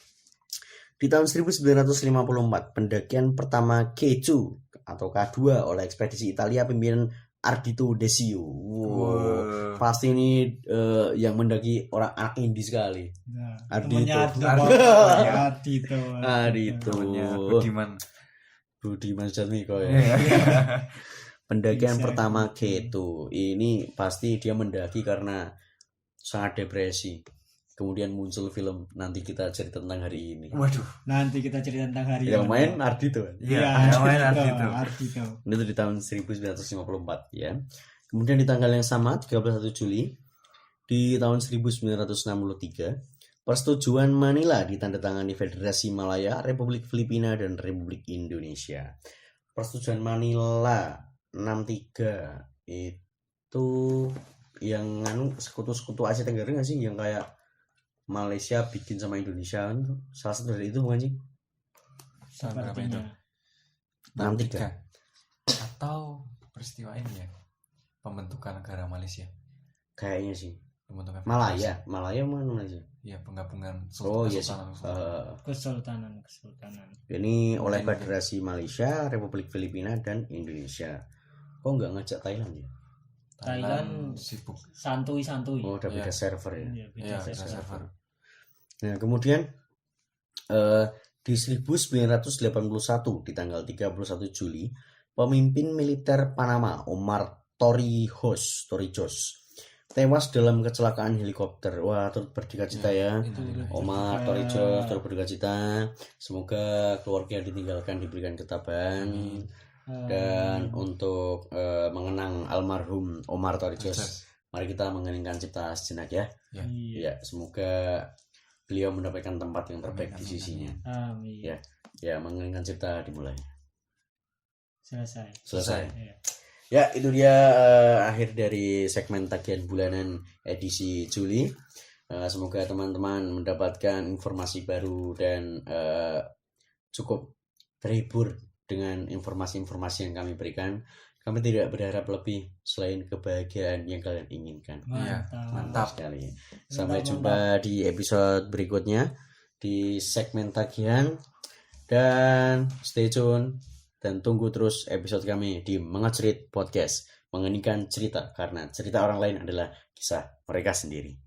di tahun 1954 pendakian pertama K2 atau K2 oleh ekspedisi Italia pimpinan Ardito Desio. Wow. Pasti ini yang mendaki orang anak Indi sekali. Nah, Ardito. temennya Ardito. Ardito. Namanya Budiman. Budiman Sujatmiko ya. Iya. Pendakian Bisa. pertama K2 ini pasti dia mendaki karena sangat depresi. Kemudian muncul film nanti kita cerita tentang hari ini. Waduh. Nanti kita cerita tentang hari Yang ini. main Ardito kan? Iya, yang main Ardito. Ardito. Itu di tahun 1954 ya. Kemudian di tanggal yang sama 31 Juli di tahun 1963 persetujuan Manila ditandatangani Federasi Malaya, Republik Filipina dan Republik Indonesia. Persetujuan Manila 63 itu yang sekutu-sekutu Asia Tenggara nggak sih, yang kayak Malaysia bikin sama Indonesia kan? Salah satu dari itu bukan sih? Tahun berapa itu? Sepertinya. 63 Atau peristiwa ini ya, pembentukan negara Malaysia. kayaknya sih. Pembentukan Malaya mana Malaysia? Iya, penggabungan Oh iya sih. Kesultanan. Kesultanan. Ini oleh Mungkin. Federasi Malaysia, Republik Filipina dan Indonesia. Kok nggak ngajak Thailand ya? Thailand sibuk. santuy. Oh udah beda Iya. server ya. Iya, beda Iya, server. beda server. Nah kemudian di 1981 di tanggal 31 Juli pemimpin militer Panama Omar Torrijos tewas dalam kecelakaan helikopter. Wah, turut berduka cita ya. Omar Torijo turut berduka cita. Semoga keluarga yang ditinggalkan diberikan ketabahan. Dan untuk mengenang almarhum Omar Torijo, mari kita mengeningkan cipta sejenak ya. Ya, semoga beliau mendapatkan tempat yang terbaik di sisinya. Amin. Ya, mengeningkan cipta dimulai. Selesai. Ya, itu dia akhir dari segmen tagihan bulanan edisi Juli. Semoga teman-teman mendapatkan informasi baru dan cukup terhibur dengan informasi-informasi yang kami berikan. Kami tidak berharap lebih selain kebahagiaan yang kalian inginkan. Mantap sekali. Sampai jumpa di episode berikutnya di segmen tagihan, dan stay tune dan tunggu terus episode kami di Mengecerit Podcast, mengeningkan cerita karena cerita orang lain adalah kisah mereka sendiri.